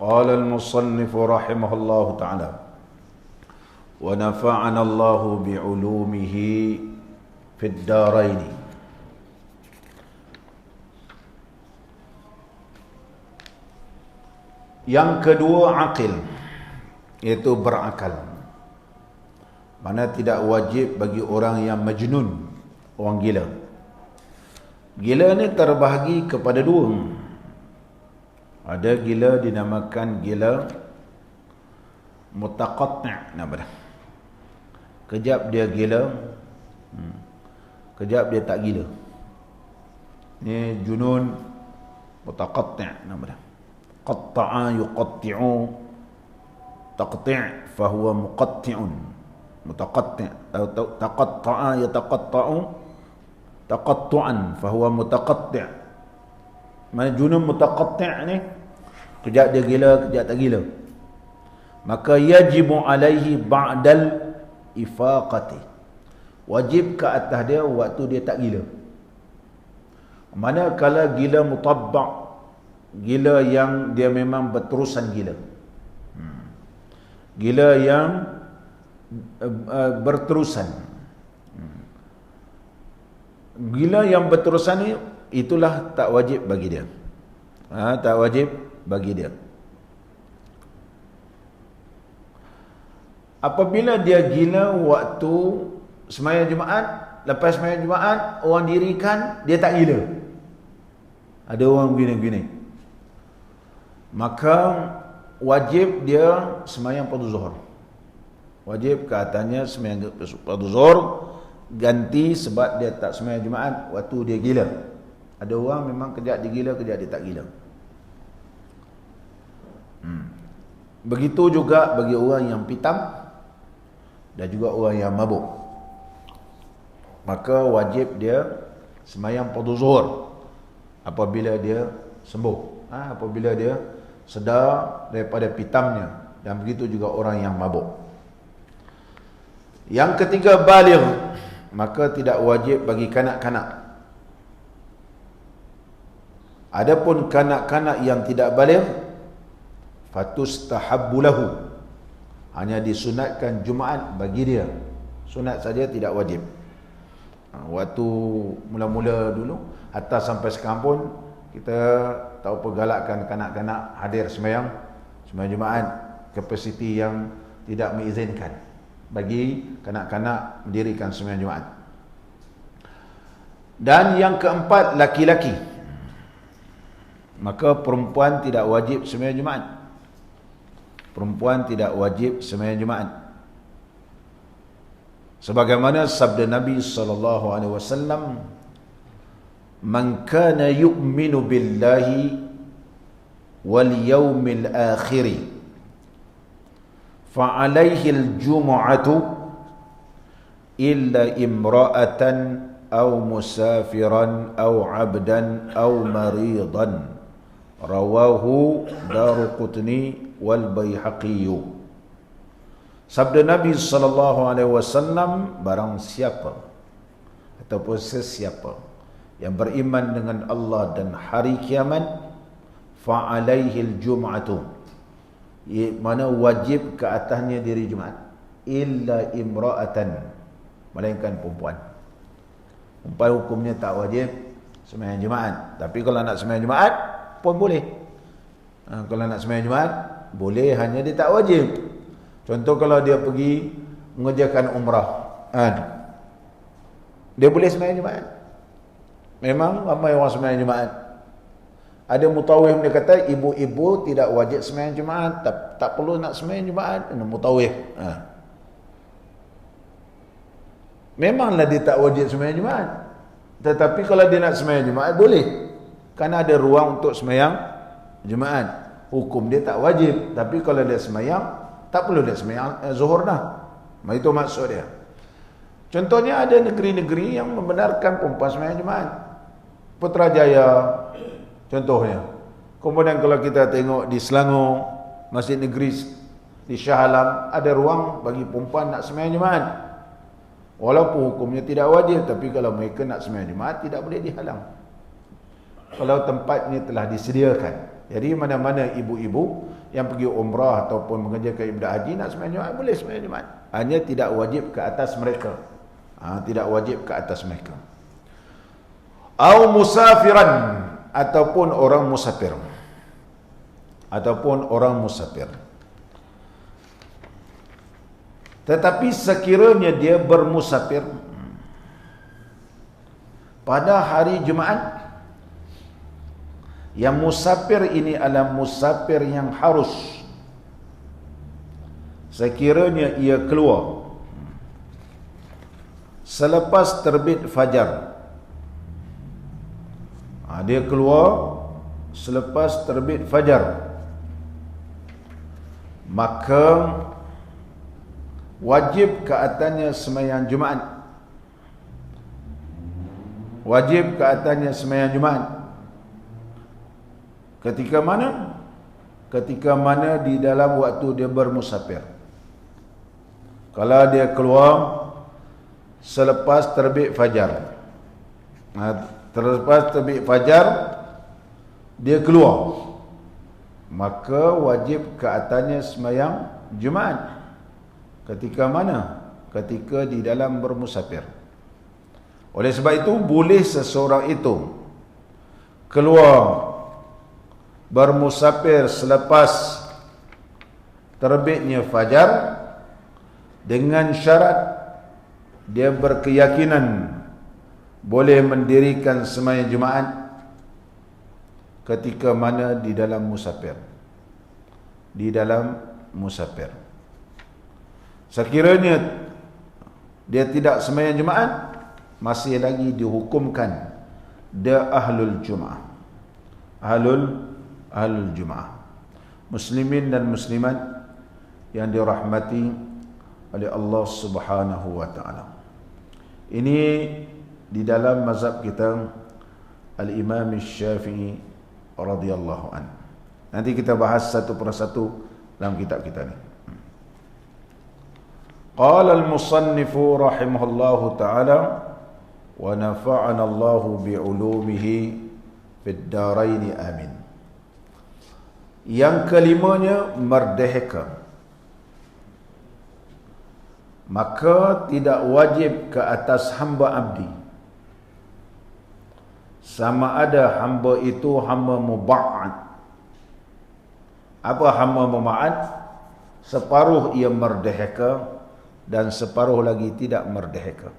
قال المصنف رحمه الله تعالى ونفعنا الله بعلومه في الدارين. Yang kedua akil, iaitu berakal. Mana tidak wajib bagi orang yang majnun, orang gila. Gila ni terbahagi kepada dua. Ada gila dinamakan gila mutaqatti', nama dia. Kejap dia gila, kejap dia tak gila. Ni junun mutaqatti', nama dia. Qatta'a yuqatti'u, taqti' fahuwa muqatti'un. Mutaqatti', taqatta'a yataqatta'u, taqattu'an fahuwa mutaqatti'. Mana junun mutaqatti' ni, kejap dia gila, kejap tak gila. Maka yajibu alaihi ba'dal ifaqati, wajib ke atas dia waktu dia tak gila. Manakala gila mutabbak, gila yang dia memang berterusan gila, gila yang berterusan. Gila yang berterusan ni, itulah tak wajib bagi dia. Tak wajib bagi dia. Apabila dia gila waktu sembahyang Jumaat, lepas sembahyang Jumaat orang dirikan, dia tak gila. Ada orang begini-begini, maka wajib dia sembahyang fardu zuhur. Wajib ke atasnya sembahyang fardu zuhur, ganti sebab dia tak sembahyang Jumaat waktu dia gila. Ada orang memang kejap dia gila, kejap dia tak gila. Begitu juga bagi orang yang pitam dan juga orang yang mabuk. Maka wajib dia sembahyang fardu zuhur apabila dia sembuh, apabila dia sedar daripada pitamnya, dan begitu juga orang yang mabuk. Yang ketiga baligh, maka tidak wajib bagi kanak-kanak. Adapun kanak-kanak yang tidak baligh, fatustahabbu lahu, hanya disunatkan Jumaat bagi dia, sunat saja, tidak wajib. Waktu mula-mula dulu, hatta sampai sekarang pun kita tahu pergalakkan kanak-kanak hadir sembahyang Jumaat, kapasiti yang tidak mengizinkan bagi kanak-kanak mendirikan sembahyang Jumaat. Dan yang keempat, laki-laki, maka perempuan tidak wajib sembahyang Jumaat. Perempuan tidak wajib sembahyang Jumaat, sebagaimana sabda Nabi SAW, man kana yu'minu billahi wal yawmil akhir fa alaihi al-jum'atu illa imra'atan aw musafiran aw 'abdan aw maridan, rawahu Daruqutni wal Baihaqi. Sabda Nabi SAW, barang siapa ataupun sesiapa yang beriman dengan Allah dan hari kiamat, fa alaihil jum'atu, mana wajib ke atasnya diri Jumaat, illa imra'atan, melainkan perempuan. Perempuan hukumnya tak wajib sembahyang Jumaat, tapi kalau nak sembahyang Jumaat pun boleh. Kalau nak sembahyang Jumaat boleh, hanya dia tak wajib. Contoh kalau dia pergi mengerjakan umrah, dia boleh sembahyang Jumaat. Memang ramai orang sembahyang Jumaat. Ada mutawif dia kata ibu-ibu tidak wajib sembahyang Jumaat, tak perlu nak sembahyang Jumaat. Mutawif, memanglah dia tak wajib sembahyang Jumaat, tetapi kalau dia nak sembahyang Jumaat boleh, kerana ada ruang untuk sembahyang Jumaat. Hukum dia tak wajib, tapi kalau dia sembahyang, tak perlu dia sembahyang zuhur dah. Itu maksud dia. Contohnya ada negeri-negeri yang membenarkan perempuan sembahyang Jumaat. Putrajaya contohnya. Kemudian kalau kita tengok di Selangor, Masjid Negeri di Shah Alam, ada ruang bagi perempuan nak sembahyang Jumaat. Walaupun hukumnya tidak wajib, tapi kalau mereka nak sembahyang Jumaat tidak boleh dihalang kalau tempatnya telah disediakan. Jadi mana-mana ibu-ibu yang pergi umrah ataupun mengerjakan ibadah haji nak sembahyang Jumaat boleh sembahyang Jumaat. Hanya tidak wajib ke atas mereka. Tidak wajib ke atas mereka. Au musafiran, ataupun orang musafir. Ataupun orang musafir. Tetapi sekiranya dia bermusafir pada hari Jumaat, yang musafir ini adalah musafir yang harus. Sekiranya ia keluar selepas terbit fajar, dia keluar selepas terbit fajar, maka wajib ke atasnya sembahyang Jumaat. Wajib ke atasnya sembahyang Jumaat. Ketika mana? Ketika mana di dalam waktu dia bermusafir. Kalau dia keluar selepas terbit fajar. Selepas terbit fajar dia keluar, maka wajib ke atasnya sembahyang Jumaat. Ketika mana? Ketika di dalam bermusafir. Oleh sebab itu, boleh seseorang itu keluar bermusafir selepas terbitnya fajar dengan syarat dia berkeyakinan boleh mendirikan sembahyang Jumaat ketika mana di dalam musafir. Di dalam musafir. Sekiranya dia tidak sembahyang Jumaat, masih lagi dihukumkan dia ahlul Jumaah. Ahlul Jumaah. Muslimin dan muslimat yang dirahmati oleh Allah Subhanahu wa taala. Ini di dalam mazhab kita Al-Imam Syafi'i radhiyallahu an. Nanti kita bahas satu persatu dalam kitab kita ni. Qala al-musannif rahimahullahu taala wa nafa'ana Allahu bi'ulumihi fid darain amin. Yang kelimanya merdeka. Maka tidak wajib ke atas hamba abdi, sama ada hamba itu hamba muba'ad. Apa hamba muba'ad? Separuh ia merdeka dan separuh lagi tidak merdeka.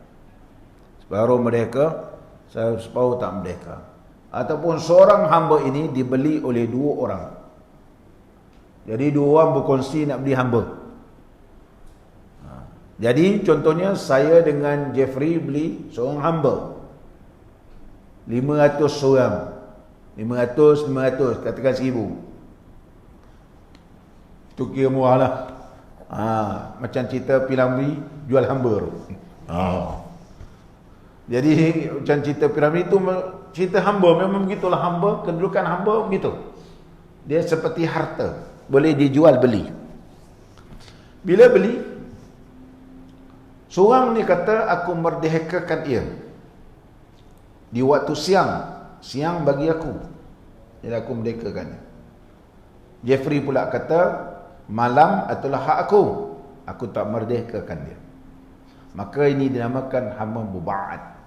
Separuh merdeka, separuh tak merdeka. Ataupun seorang hamba ini dibeli oleh dua orang. Jadi dua orang berkongsi nak beli hamba. Jadi contohnya saya dengan Jeffrey beli seorang hamba 500 orang, 500 katakan 1000. Itu kira murah lah. Macam cerita Piramli jual hamba tu. Jadi macam cerita Piramli itu cerita hamba, memang begitulah hamba, kedudukan hamba begitu. Dia seperti harta, boleh dijual beli. Bila beli, seorang ni kata aku merdekakan ia di waktu siang bagi aku, jadi aku merdekakan. Jeffrey pula kata malam adalah hak aku tak merdekakan dia. Maka ini dinamakan hamba muba'ad.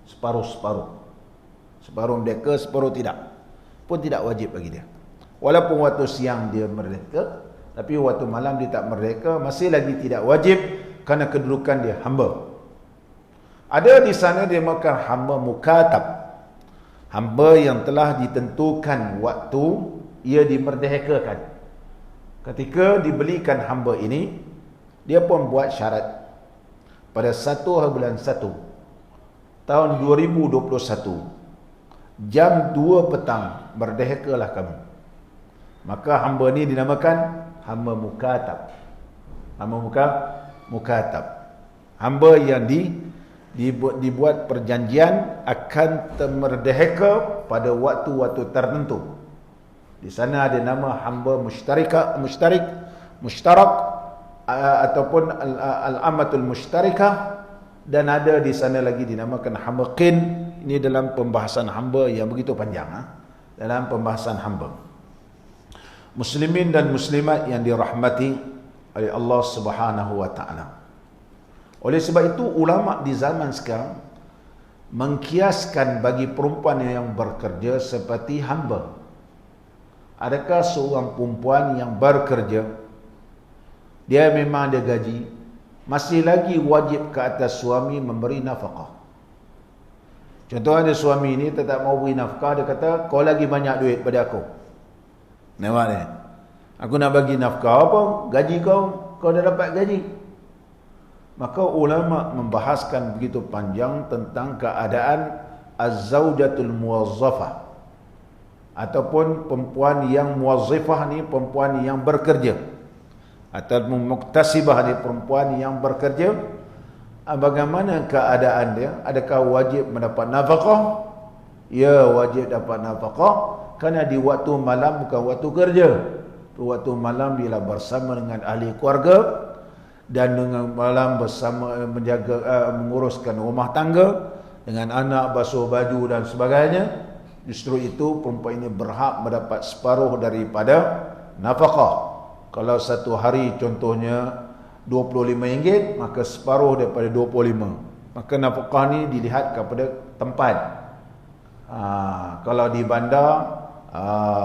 Separuh merdeka, separuh tidak. Pun tidak wajib bagi dia. Walaupun waktu siang dia merdeka, tapi waktu malam dia tak merdeka, masih lagi tidak wajib kerana kedudukan dia hamba. Ada di sana dia makan hamba mukatab. Hamba yang telah ditentukan waktu ia dimerdekakan. Ketika dibelikan hamba ini, dia pun buat syarat. Pada 1 bulan 1 tahun 2021, jam 2 petang, merdekalah kamu. Maka hamba ni dinamakan hamba mukatab. Hamba mukatab. Hamba yang dibuat perjanjian akan merdeka pada waktu-waktu tertentu. Di sana ada nama hamba mustarik ataupun al-amatul mustarikah, dan ada di sana lagi dinamakan hamba qin. Ini dalam pembahasan hamba yang begitu panjang, dalam pembahasan hamba. Muslimin dan muslimat yang dirahmati oleh Allah Subhanahu wa taala. Oleh sebab itu ulama di zaman sekarang mengkiaskan bagi perempuan yang bekerja seperti hamba. Adakah seorang perempuan yang bekerja, dia memang ada gaji, masih lagi wajib ke atas suami memberi nafkah? Contoh, ada suami ni tak mau beri nafkah, dia kata, kau lagi banyak duit pada aku. Nampak ni? Aku nak bagi nafkah apa? Gaji kau dah dapat gaji. Maka ulama membahaskan begitu panjang tentang keadaan az-zaujatul muwazzafah, ataupun perempuan yang muwazzifah ni, perempuan yang bekerja, atau muktasibah ni, perempuan yang bekerja. Bagaimana keadaan dia? Adakah wajib mendapat nafkah? Ya, wajib dapat nafkah, kerana di waktu malam bukan waktu kerja. Waktu malam bila bersama dengan ahli keluarga, dan dengan malam bersama menjaga menguruskan rumah tangga dengan anak, basuh baju dan sebagainya. Justru itu perempuan ini berhak mendapat separuh daripada nafkah. Kalau satu hari contohnya RM25, maka separuh daripada 25. Maka nafkah ni dilihat kepada tempat. Kalau di bandar,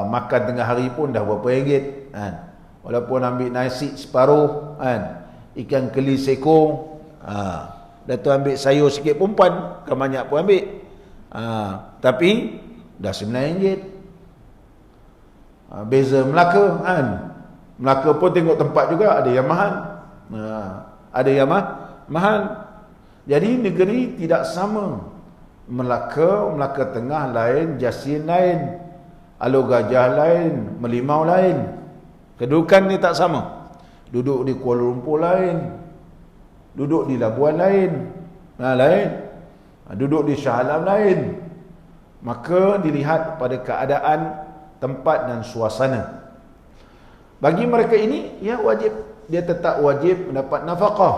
makan tengah hari pun dah berapa ringgit kan? Walaupun ambil nasi separuh kan, ikan keli seekor, dah tu ambil sayur sikit pun puan, kan banyak pun ambil, tapi dah RM9. Beza Melaka kan, Melaka pun tengok tempat juga, ada yang mahal, ada yang mahal. Jadi negeri tidak sama. Melaka Tengah lain, Jasin lain, Alor Gajah lain, Melimau lain. Kedudukan ni tak sama. Duduk di Kuala Lumpur lain, duduk di Labuan lain, lain, duduk di Shah Alam lain. Maka dilihat pada keadaan tempat dan suasana. Bagi mereka ini, ya wajib, dia tetap wajib mendapat nafkah.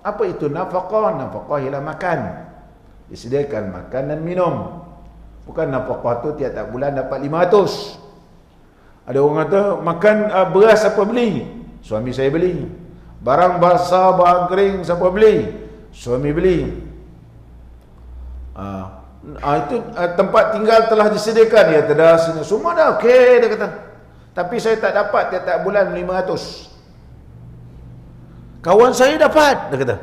Apa itu nafkah? Nafkah ialah makan, disediakan makan dan minum. Bukan nafkah tu tiap-tiap bulan dapat 500. Ada orang kata, makan beras siapa beli? Suami saya beli. Barang basah, barang kering siapa beli? Suami beli. Itu tempat tinggal telah disediakan, ya tedas, semua dah okey, dia kata. Tapi saya tak dapat tiap-tiap bulan 500. Kawan saya dapat, dia kata.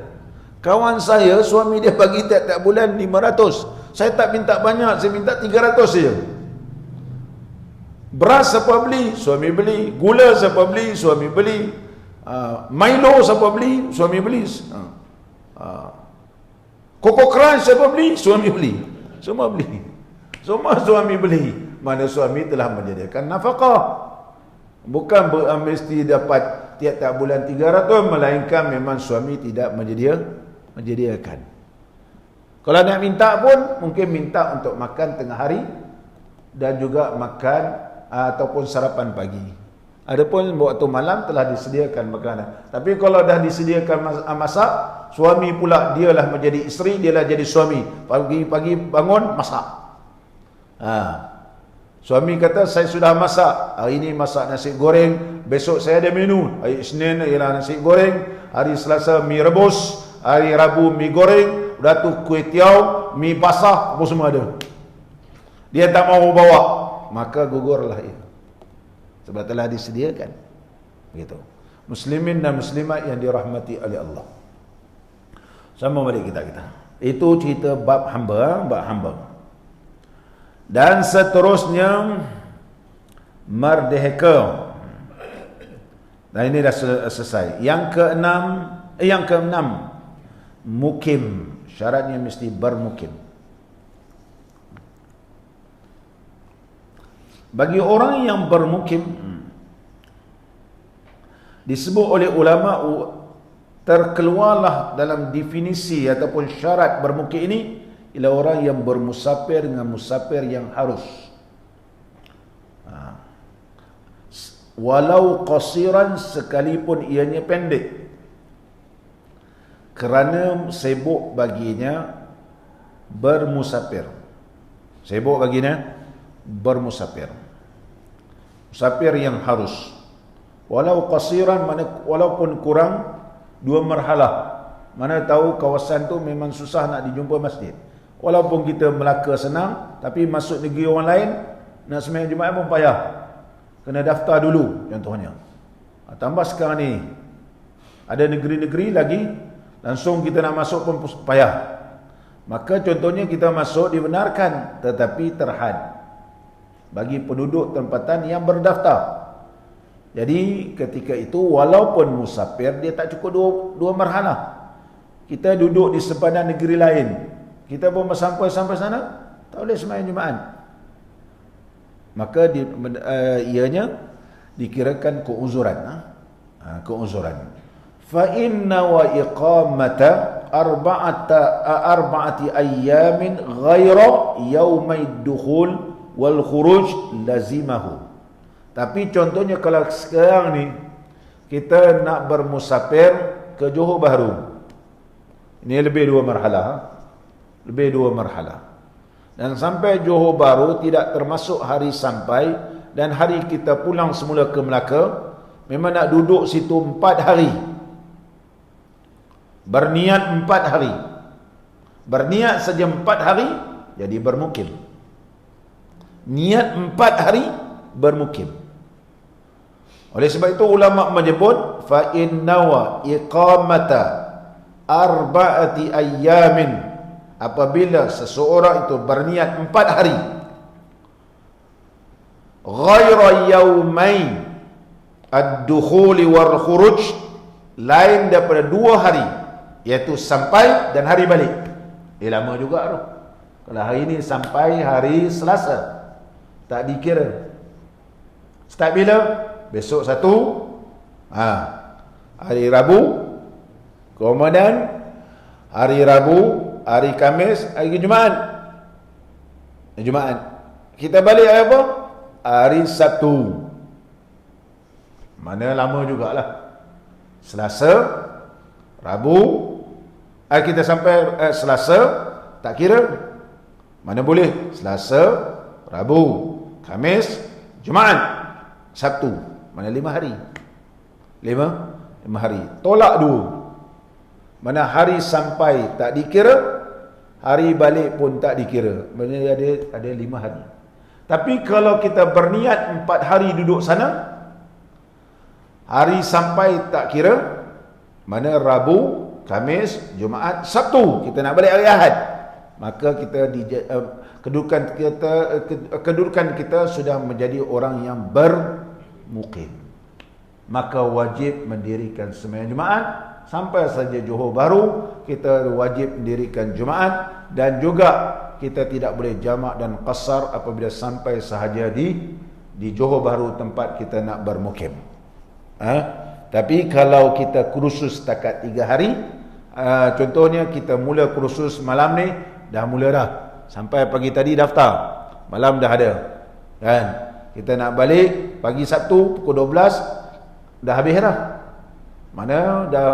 Kawan saya, suami dia bagi tiap-tiap bulan 500. Saya tak minta banyak, saya minta 300 saja. Beras siapa beli? Suami beli. Gula siapa beli? Suami beli. Milo siapa beli? Suami beli. Koko Crunch siapa beli? Suami beli. Semua beli. Semua suami beli. Mana suami telah menyediakan nafkah. Bukan mesti dapat tiap-tiap bulan 300, melainkan memang suami tidak menyediakan. Kalau nak minta pun, mungkin minta untuk makan tengah hari dan juga makan ataupun sarapan pagi. Adapun waktu malam telah disediakan makanan. Tapi kalau dah disediakan masak, suami pula dialah menjadi isteri, dialah jadi suami. Pagi-pagi bangun masak. Suami kata, saya sudah masak. Hari ini masak nasi goreng, besok saya ada menu. Hari Isnin ialah nasi goreng, hari Selasa mi rebus, hari Rabu mi goreng, dah tu kuih tiaw, mi basah, apa semua ada. Dia tak mau bawa, maka gugurlah ia. Sebab telah disediakan. Begitu. Muslimin dan muslimat yang dirahmati oleh Allah. Sama balik kita. Itu cerita bab hamba. Dan seterusnya merdeka. Nah, ini dah selesai. Yang keenam, mukim. Syaratnya mesti bermukim. Bagi orang yang bermukim, disebut oleh ulama, terkeluarlah dalam definisi ataupun syarat bermukim ini ialah orang yang bermusafir dengan musafir yang harus. Walau qasiran, sekalipun ianya pendek, kerana sibuk baginya bermusafir. Sibuk baginya bermusafir. musafir yang harus. Walau qasiran, walaupun kurang 2 marhalah. Mana tahu kawasan tu memang susah nak dijumpa masjid. Walaupun kita Melaka senang, tapi masuk negeri orang lain nak sembahyang Jumaat pun payah. Kena daftar dulu contohnya. Tambah sekarang ni ada negeri-negeri lagi langsung kita nak masuk pun payah. Maka contohnya kita masuk dibenarkan, tetapi terhad bagi penduduk tempatan yang berdaftar. Jadi ketika itu walaupun musafir, dia tak cukup dua marhalah. Kita duduk di sepadan negeri lain, kita pun sampai sana, tak boleh sembahyang Jumaat. Maka ianya dikirakan keuzuran. Keuzuran. Fa inna wa iqamata arba'ati ayyamin ghaira yaumai dukhul wal khuruj lazimahu. Tapi contohnya kalau sekarang ni kita nak bermusafir ke Johor Bahru, ini lebih 2 marhalah. Lebih 2 marhalah. Dan sampai Johor Bahru tidak termasuk hari sampai dan hari kita pulang semula ke Melaka. Memang nak duduk situ 4 hari. Berniat 4 hari. Berniat saja 4 hari, jadi bermukim. Niat 4 hari, bermukim. Oleh sebab itu ulama menyebut fa innawa iqamata arba'ati ayyamin, apabila seseorang itu berniat 4 hari ghaira yaumain ad-dukhuli wal khuruj, lain daripada 2 hari, iaitu sampai dan hari balik. Lama juga tu. Kalau hari ni sampai hari Selasa, tak dikira. Start bila? Besok 1, hari Rabu, kemudian hari Rabu, hari Khamis, hari Jumaat. Jumaat. Kita balik hari apa? Hari Sabtu. Mana lama jugalah. Selasa, Rabu, kita sampai Selasa, tak kira. Mana boleh? Selasa, Rabu, Khamis, Jumaat, Sabtu. Mana 5 hari? 5 hari. Tolak 2. Mana hari sampai tak dikira, hari balik pun tak dikira. Maksudnya ada 5 hari. Tapi kalau kita berniat 4 hari duduk sana, hari sampai tak kira, mana Rabu, Khamis, Jumaat, Sabtu, kita nak balik hari Ahad, maka kita kedudukan kita sudah menjadi orang yang bermukim. Maka wajib mendirikan sembahyang Jumaat. Sampai saja Johor Bahru, kita wajib mendirikan Jumaat. Dan juga kita tidak boleh jamak dan qasar apabila sampai sahaja di Johor Bahru tempat kita nak bermukim. Tapi kalau kita kursus setakat 3 hari, contohnya kita mula kursus malam ni, dah mula dah. Sampai pagi tadi daftar, malam dah ada. Kan? Kita nak balik pagi Sabtu pukul 12, dah habis dah. Mana dah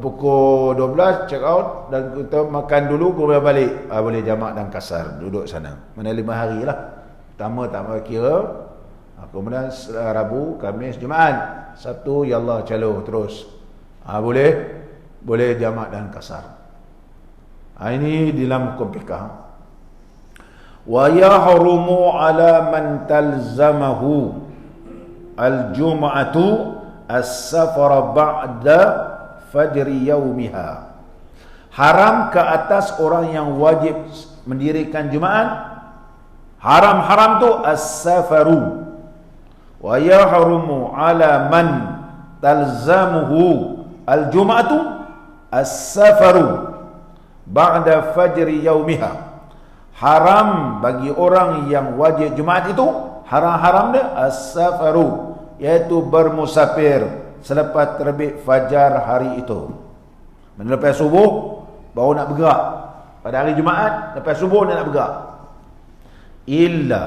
pukul 12 check out, dan kita makan dulu kemudian balik. Boleh jamak dan kasar duduk sana. Mana 5 hari lah. Pertama tak mau kira. Kemudian Rabu, Khamis, Jumaat, Sabtu ya Allah calo terus. Boleh jamak dan kasar. Ini dalam hukum fikah. Wa yahrumu ala man talzamahu al-jum'atu as-safar ba'da fajri yaumiha. Haram ke atas orang yang wajib mendirikan Jumaat. Haram tu as-safaru. Wa yahrumu ala man talzamuhu al-jum'atu as-safaru ba'da fajri yaumiha. Haram bagi orang yang wajib Jumaat itu, haram dia as-safaru, iaitu bermusafir selepas terbit fajar hari itu. Lepas subuh baru nak bergerak. Pada hari Jumaat lepas subuh dia nak bergerak. Illa,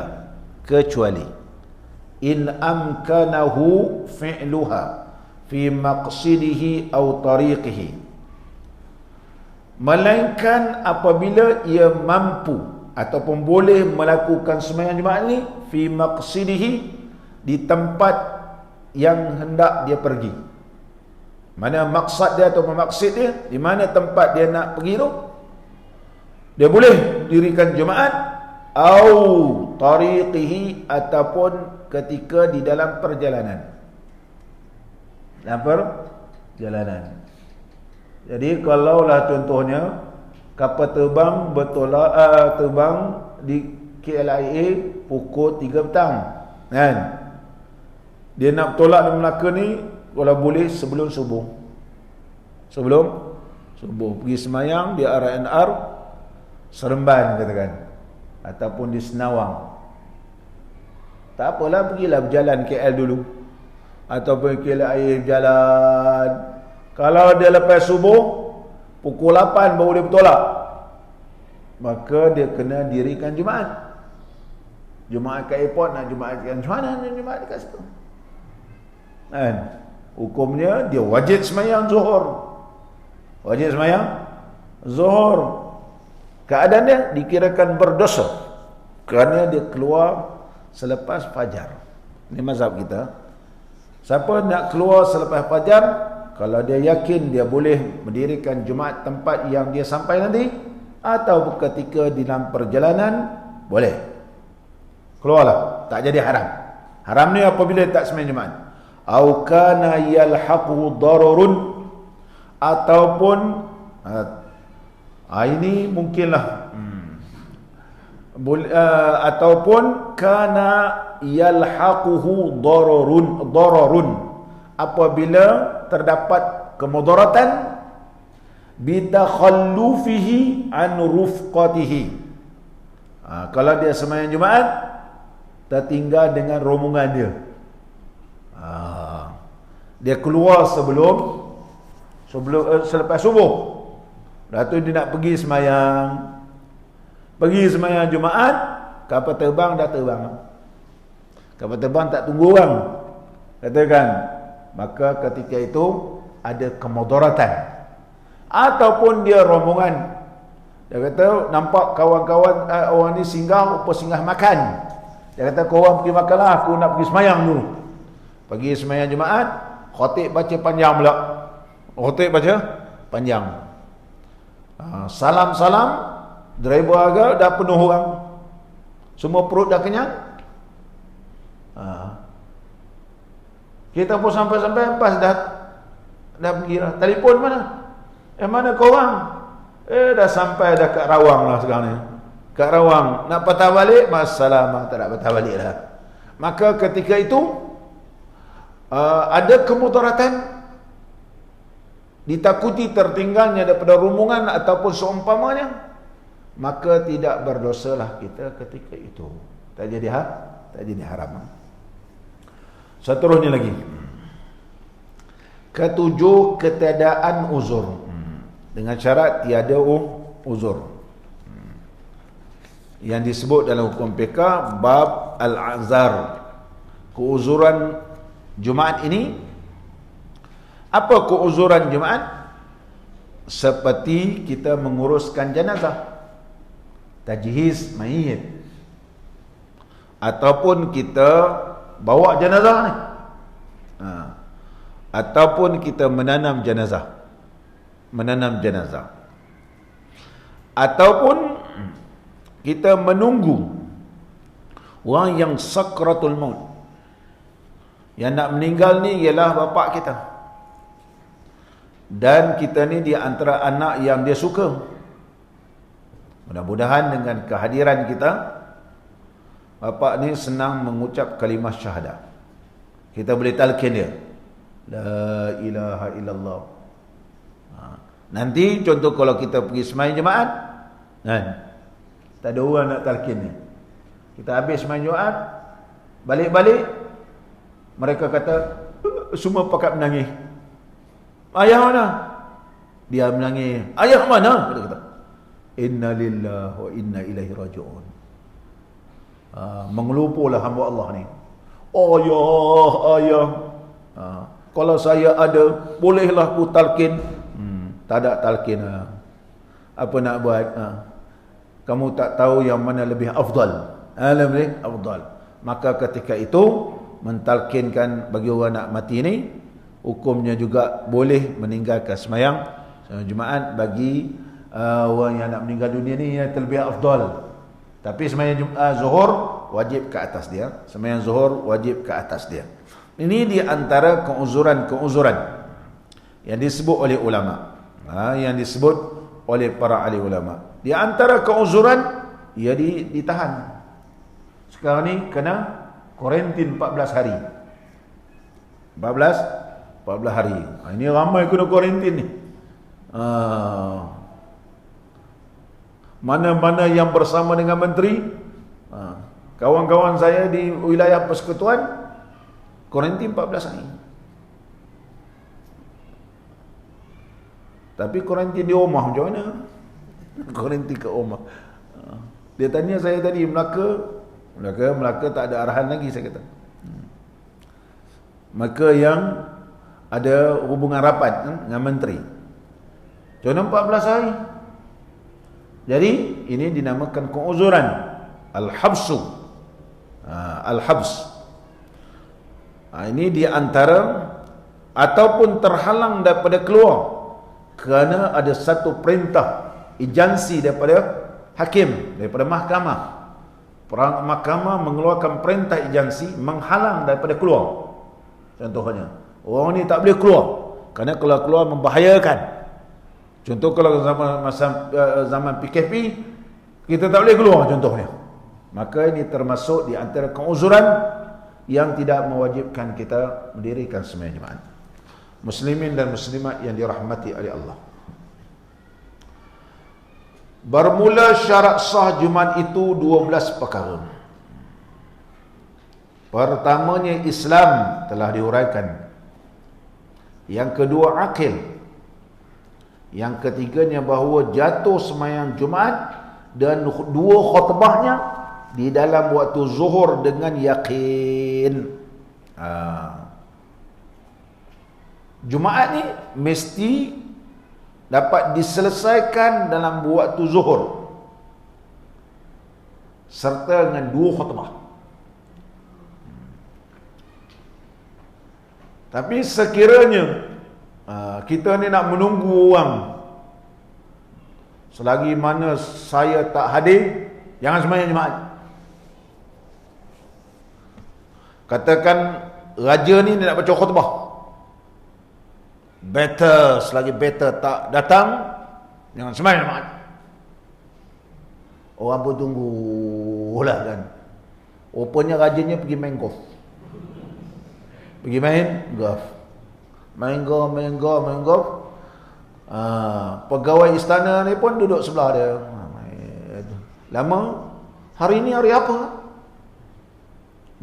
kecuali in amkanahu fi'luha fi maqsidihi aw tariqihi, melainkan apabila ia mampu ataupun boleh melakukan sembahyang Jumaat ni fi maqsidihi, di tempat yang hendak dia pergi. Mana maksud dia atau maksud dia, di mana tempat dia nak pergi tu, dia boleh dirikan jemaat, au tariqihi, ataupun ketika di dalam perjalanan. Dalam perjalanan. Jadi kalaulah contohnya kapal terbang bertolak terbang di KLIA pukul 3 petang, kan? Dia nak bertolak di Melaka ni kalau boleh sebelum subuh. Sebelum subuh pergi semayang di RNR Seremban katakan, ataupun di Senawang. Tak apalah, pergilah berjalan KL dulu, ataupun KLIA berjalan. Kalau dia lepas subuh pukul 8 baru dia bertolak, maka dia kena dirikan Jumaat. Jumaat kat airport, nak Jumaat kan, macam mana nak Jumaat dekat situ? Kan? Hukumnya dia wajib semayang Zuhur. Wajib semayang Zuhur. Keadaan dia dikirakan berdosa kerana dia keluar selepas fajar. Ini mazhab kita. Siapa nak keluar selepas fajar, kalau dia yakin dia boleh mendirikan Jumaat tempat yang dia sampai nanti, atau ketika di dalam perjalanan, boleh. Keluarlah, tak jadi haram. Haram ni apabila tak sembahyang Jumaat. Au kana yalhaqu dararun, ataupun ini mungkinlah ataupun kana yalhaquhu dararun, apabila terdapat kemudaratan bitakhallufihi an rufqatihi. Kalau dia sembahyang Jumaat tertinggal dengan rombongan dia, dia keluar selepas subuh, dah tu dia nak pergi sembahyang Jumaat, kapal terbang dah terbang. Kapal terbang tak tunggu orang, katakan, maka ketika itu ada kemudaratan. Ataupun dia rombongan, dia kata nampak kawan-kawan orang ni singgah, apa singgah makan, dia kata korang pergi makanlah, aku nak pergi sembahyang dulu. Pergi sembahyang Jumaat, khatib baca panjang pula. Khatib baca panjang, salam-salam, driver harga dah penuh orang, semua perut dah kenyang. Kita pun sampai-sampai pas dah pergi lah. Telefon mana? Mana korang? Dah sampai dah kat Rawang lah sekarang ni. Kat Rawang, nak patah balik, masalah tak nak patah balik lah. Maka ketika itu ada kemudaratan, ditakuti tertinggalnya daripada rombongan ataupun seumpamanya, maka tidak berdosalah kita ketika itu. Tak jadi haram. Seterusnya lagi, ketujuh, ketiadaan uzur, dengan syarat tiada uzur, yang disebut dalam hukum fiqh bab al-azar, keuzuran Jumaat ini. Apa keuzuran Jumaat? Seperti kita menguruskan jenazah, tajhiz mayit, ataupun kita bawa jenazah ni, ataupun kita menanam jenazah, ataupun kita menunggu orang yang sakratul maut. Yang nak meninggal ni ialah bapa kita, dan kita ni di antara anak yang dia suka. Mudah-mudahan dengan kehadiran kita, bapa ni senang mengucap kalimah syahadah, kita boleh talqin dia, la ilaha illallah. Nanti contoh kalau kita pergi sembahyang Jumaat, kan, tak ada orang nak talqin ni, kita habis sembahyang Jumaat, balik-balik mereka kata semua pakat menangis. Ayah mana? Dia menangis. Ayah mana? Dia kata, inna lillahi wa inna ilaihi raji'un. Mengelupulah hamba Allah ni. Ayah. Kalau saya ada, bolehlah ku talqin. Tak ada talqin. Apa nak buat? Kamu tak tahu yang mana lebih afdal. Lebih afdal. Maka ketika itu mentalkinkan bagi orang nak mati ni, hukumnya juga boleh meninggalkan sembahyang Jumaat bagi orang yang nak meninggal dunia ni yang terlebih afdal. Tapi sembahyang zuhur wajib ke atas dia. Sembahyang zuhur wajib ke atas dia. Ini di antara keuzuran-keuzuran yang disebut oleh ulama. Yang disebut oleh para ahli ulama. Di antara keuzuran ia ditahan. Sekarang ni kena kuarantin 14 hari. 14 hari. Ini ramai kena kuarantin ni. Mana-mana yang bersama dengan menteri, kawan-kawan saya di wilayah persekutuan kuarantin 14 hari. Tapi kuarantin di rumah macam mana? Kuarantin ke rumah. Dia tanya saya tadi, Melaka tak ada arahan lagi, saya kata. Maka yang ada hubungan rapat dengan menteri, cuma 14 hari. Jadi ini dinamakan keuzuran al-habsu. Al-habs. Ini di antara ataupun terhalang daripada keluar kerana ada satu perintah ijansi daripada hakim, daripada mahkamah. Mahkamah mengeluarkan perintah ijansi menghalang daripada keluar. Contohnya, orang ni tak boleh keluar kerana kalau keluar membahayakan. Contoh kalau zaman PKP, kita tak boleh keluar contohnya. Maka ini termasuk di antara keuzuran yang tidak mewajibkan kita mendirikan sembahyang Jumaat. Muslimin dan muslimat yang dirahmati oleh Allah. Bermula syarat sah Jumaat itu 12 perkara. Pertamanya Islam telah diuraikan. Yang kedua akil. Yang ketiganya bahawa jatuh sembahyang Jumaat dan dua khutbahnya di dalam waktu zuhur dengan yakin. Jumaat ni mesti dapat diselesaikan dalam waktu zuhur serta dengan dua khutbah. Tapi sekiranya kita ni nak menunggu orang, selagi mana saya tak hadir, jangan sembahyang Jumaat. Katakan raja ni nak baca khutbah, selagi better tak datang, jangan sembahyang Jumaat. Orang pun tunggulah kan. Rupanya rajanya pergi main golf. Pergi main golf. Main golf. Pegawai istana ni pun duduk sebelah dia. Lama, hari ni hari apa?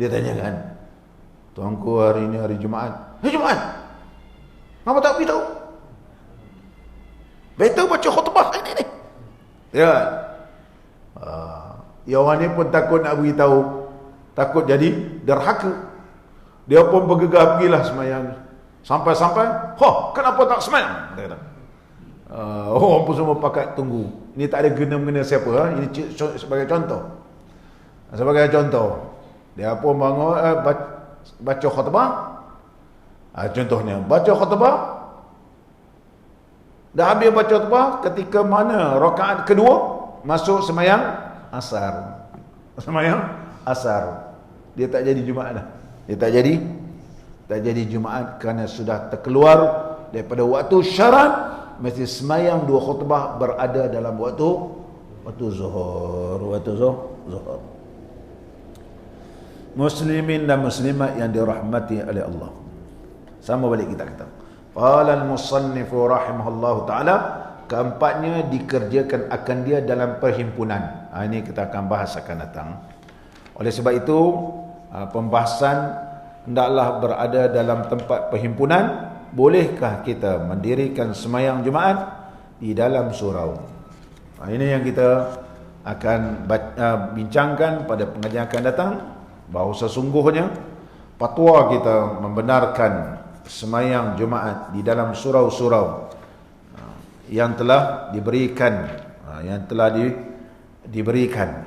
Dia tanya kan, tuanku hari ni hari Jumaat. Jumaat? Kenapa tak beritahu? Better baca khutbah ini ni. Ya kan? Ya orang ni pun takut nak beritahu, takut jadi derhaka. Dia pun bergegas pergilah sembahyang. Sampai-sampai, kenapa tak sembahyang? Dia kata. Orang pun semua pakat tunggu. Ini tak ada gena-mengena siapa. Ini sebagai contoh. Sebagai contoh, dia pun bangun baca khutbah. Contohnya, baca khutbah. Dah habis baca khutbah, ketika mana rakaat kedua masuk sembahyang asar. Sembahyang asar. Dia tak jadi Jumaat dah. Dia tak jadi Jumaat kerana sudah terkeluar daripada waktu syarat. Mesti sembahyang dua khutbah berada dalam waktu zuhur. Zuhur. Muslimin dan muslimat yang dirahmati oleh Allah. Sama balik kita kata. Qala al-musannif rahimahullahu taala, keempatnya dikerjakan akan dia dalam perhimpunan. Ini kita akan bahas akan datang. Oleh sebab itu, pembahasan hendaklah berada dalam tempat perhimpunan. Bolehkah kita mendirikan sembahyang Jumaat di dalam surau? Ini yang kita akan bincangkan pada pengajian akan datang, bahawa sesungguhnya fatwa kita membenarkan sembahyang Jumaat di dalam surau-surau yang telah diberikan, diberikan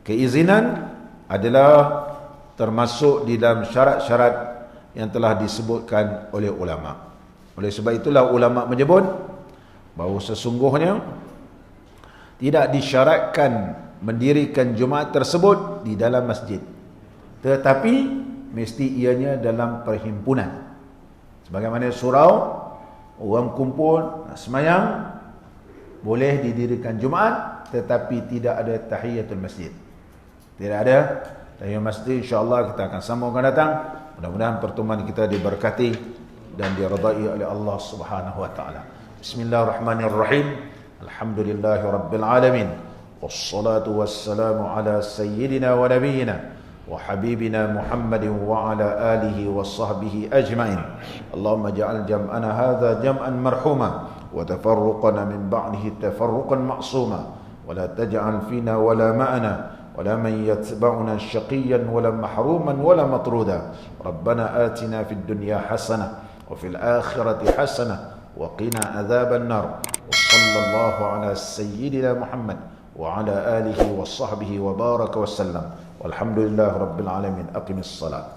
keizinan adalah termasuk di dalam syarat-syarat yang telah disebutkan oleh ulama. Oleh sebab itulah ulama menyebut bahawa sesungguhnya tidak disyaratkan mendirikan Jumaat tersebut di dalam masjid, tetapi mesti ianya dalam perhimpunan. Sebagaimana surau, orang kumpul semayang, boleh didirikan Jumaat, tetapi tidak ada tahiyatul masjid. Tidak ada tahiyatul masjid. InsyaAllah kita akan sambung akan datang. Mudah-mudahan pertemuan kita diberkati dan diridai oleh Allah Subhanahu wa taala. Bismillahirrahmanirrahim. Alhamdulillahi rabbil alamin. Wassalatu wassalamu ala sayyidina wa nabiyyina وحبيبنا محمد وعلى آله وصحبه أجمعين. اللهم اجعل جمعنا هذا جمعا مرحوما وتفرقنا من بعده تفرقا معصوما ولا تجعل فينا ولا معنا ولا من يتبعنا شقيا ولا محروما ولا مطرودا. ربنا آتنا في الدنيا حسنة وفي الآخرة حسنة وقنا عذاب النار. وصلى الله على سيدنا محمد وعلى آله وصحبه وبارك وسلم. والحمد لله رب العالمين. أقم الصلاة.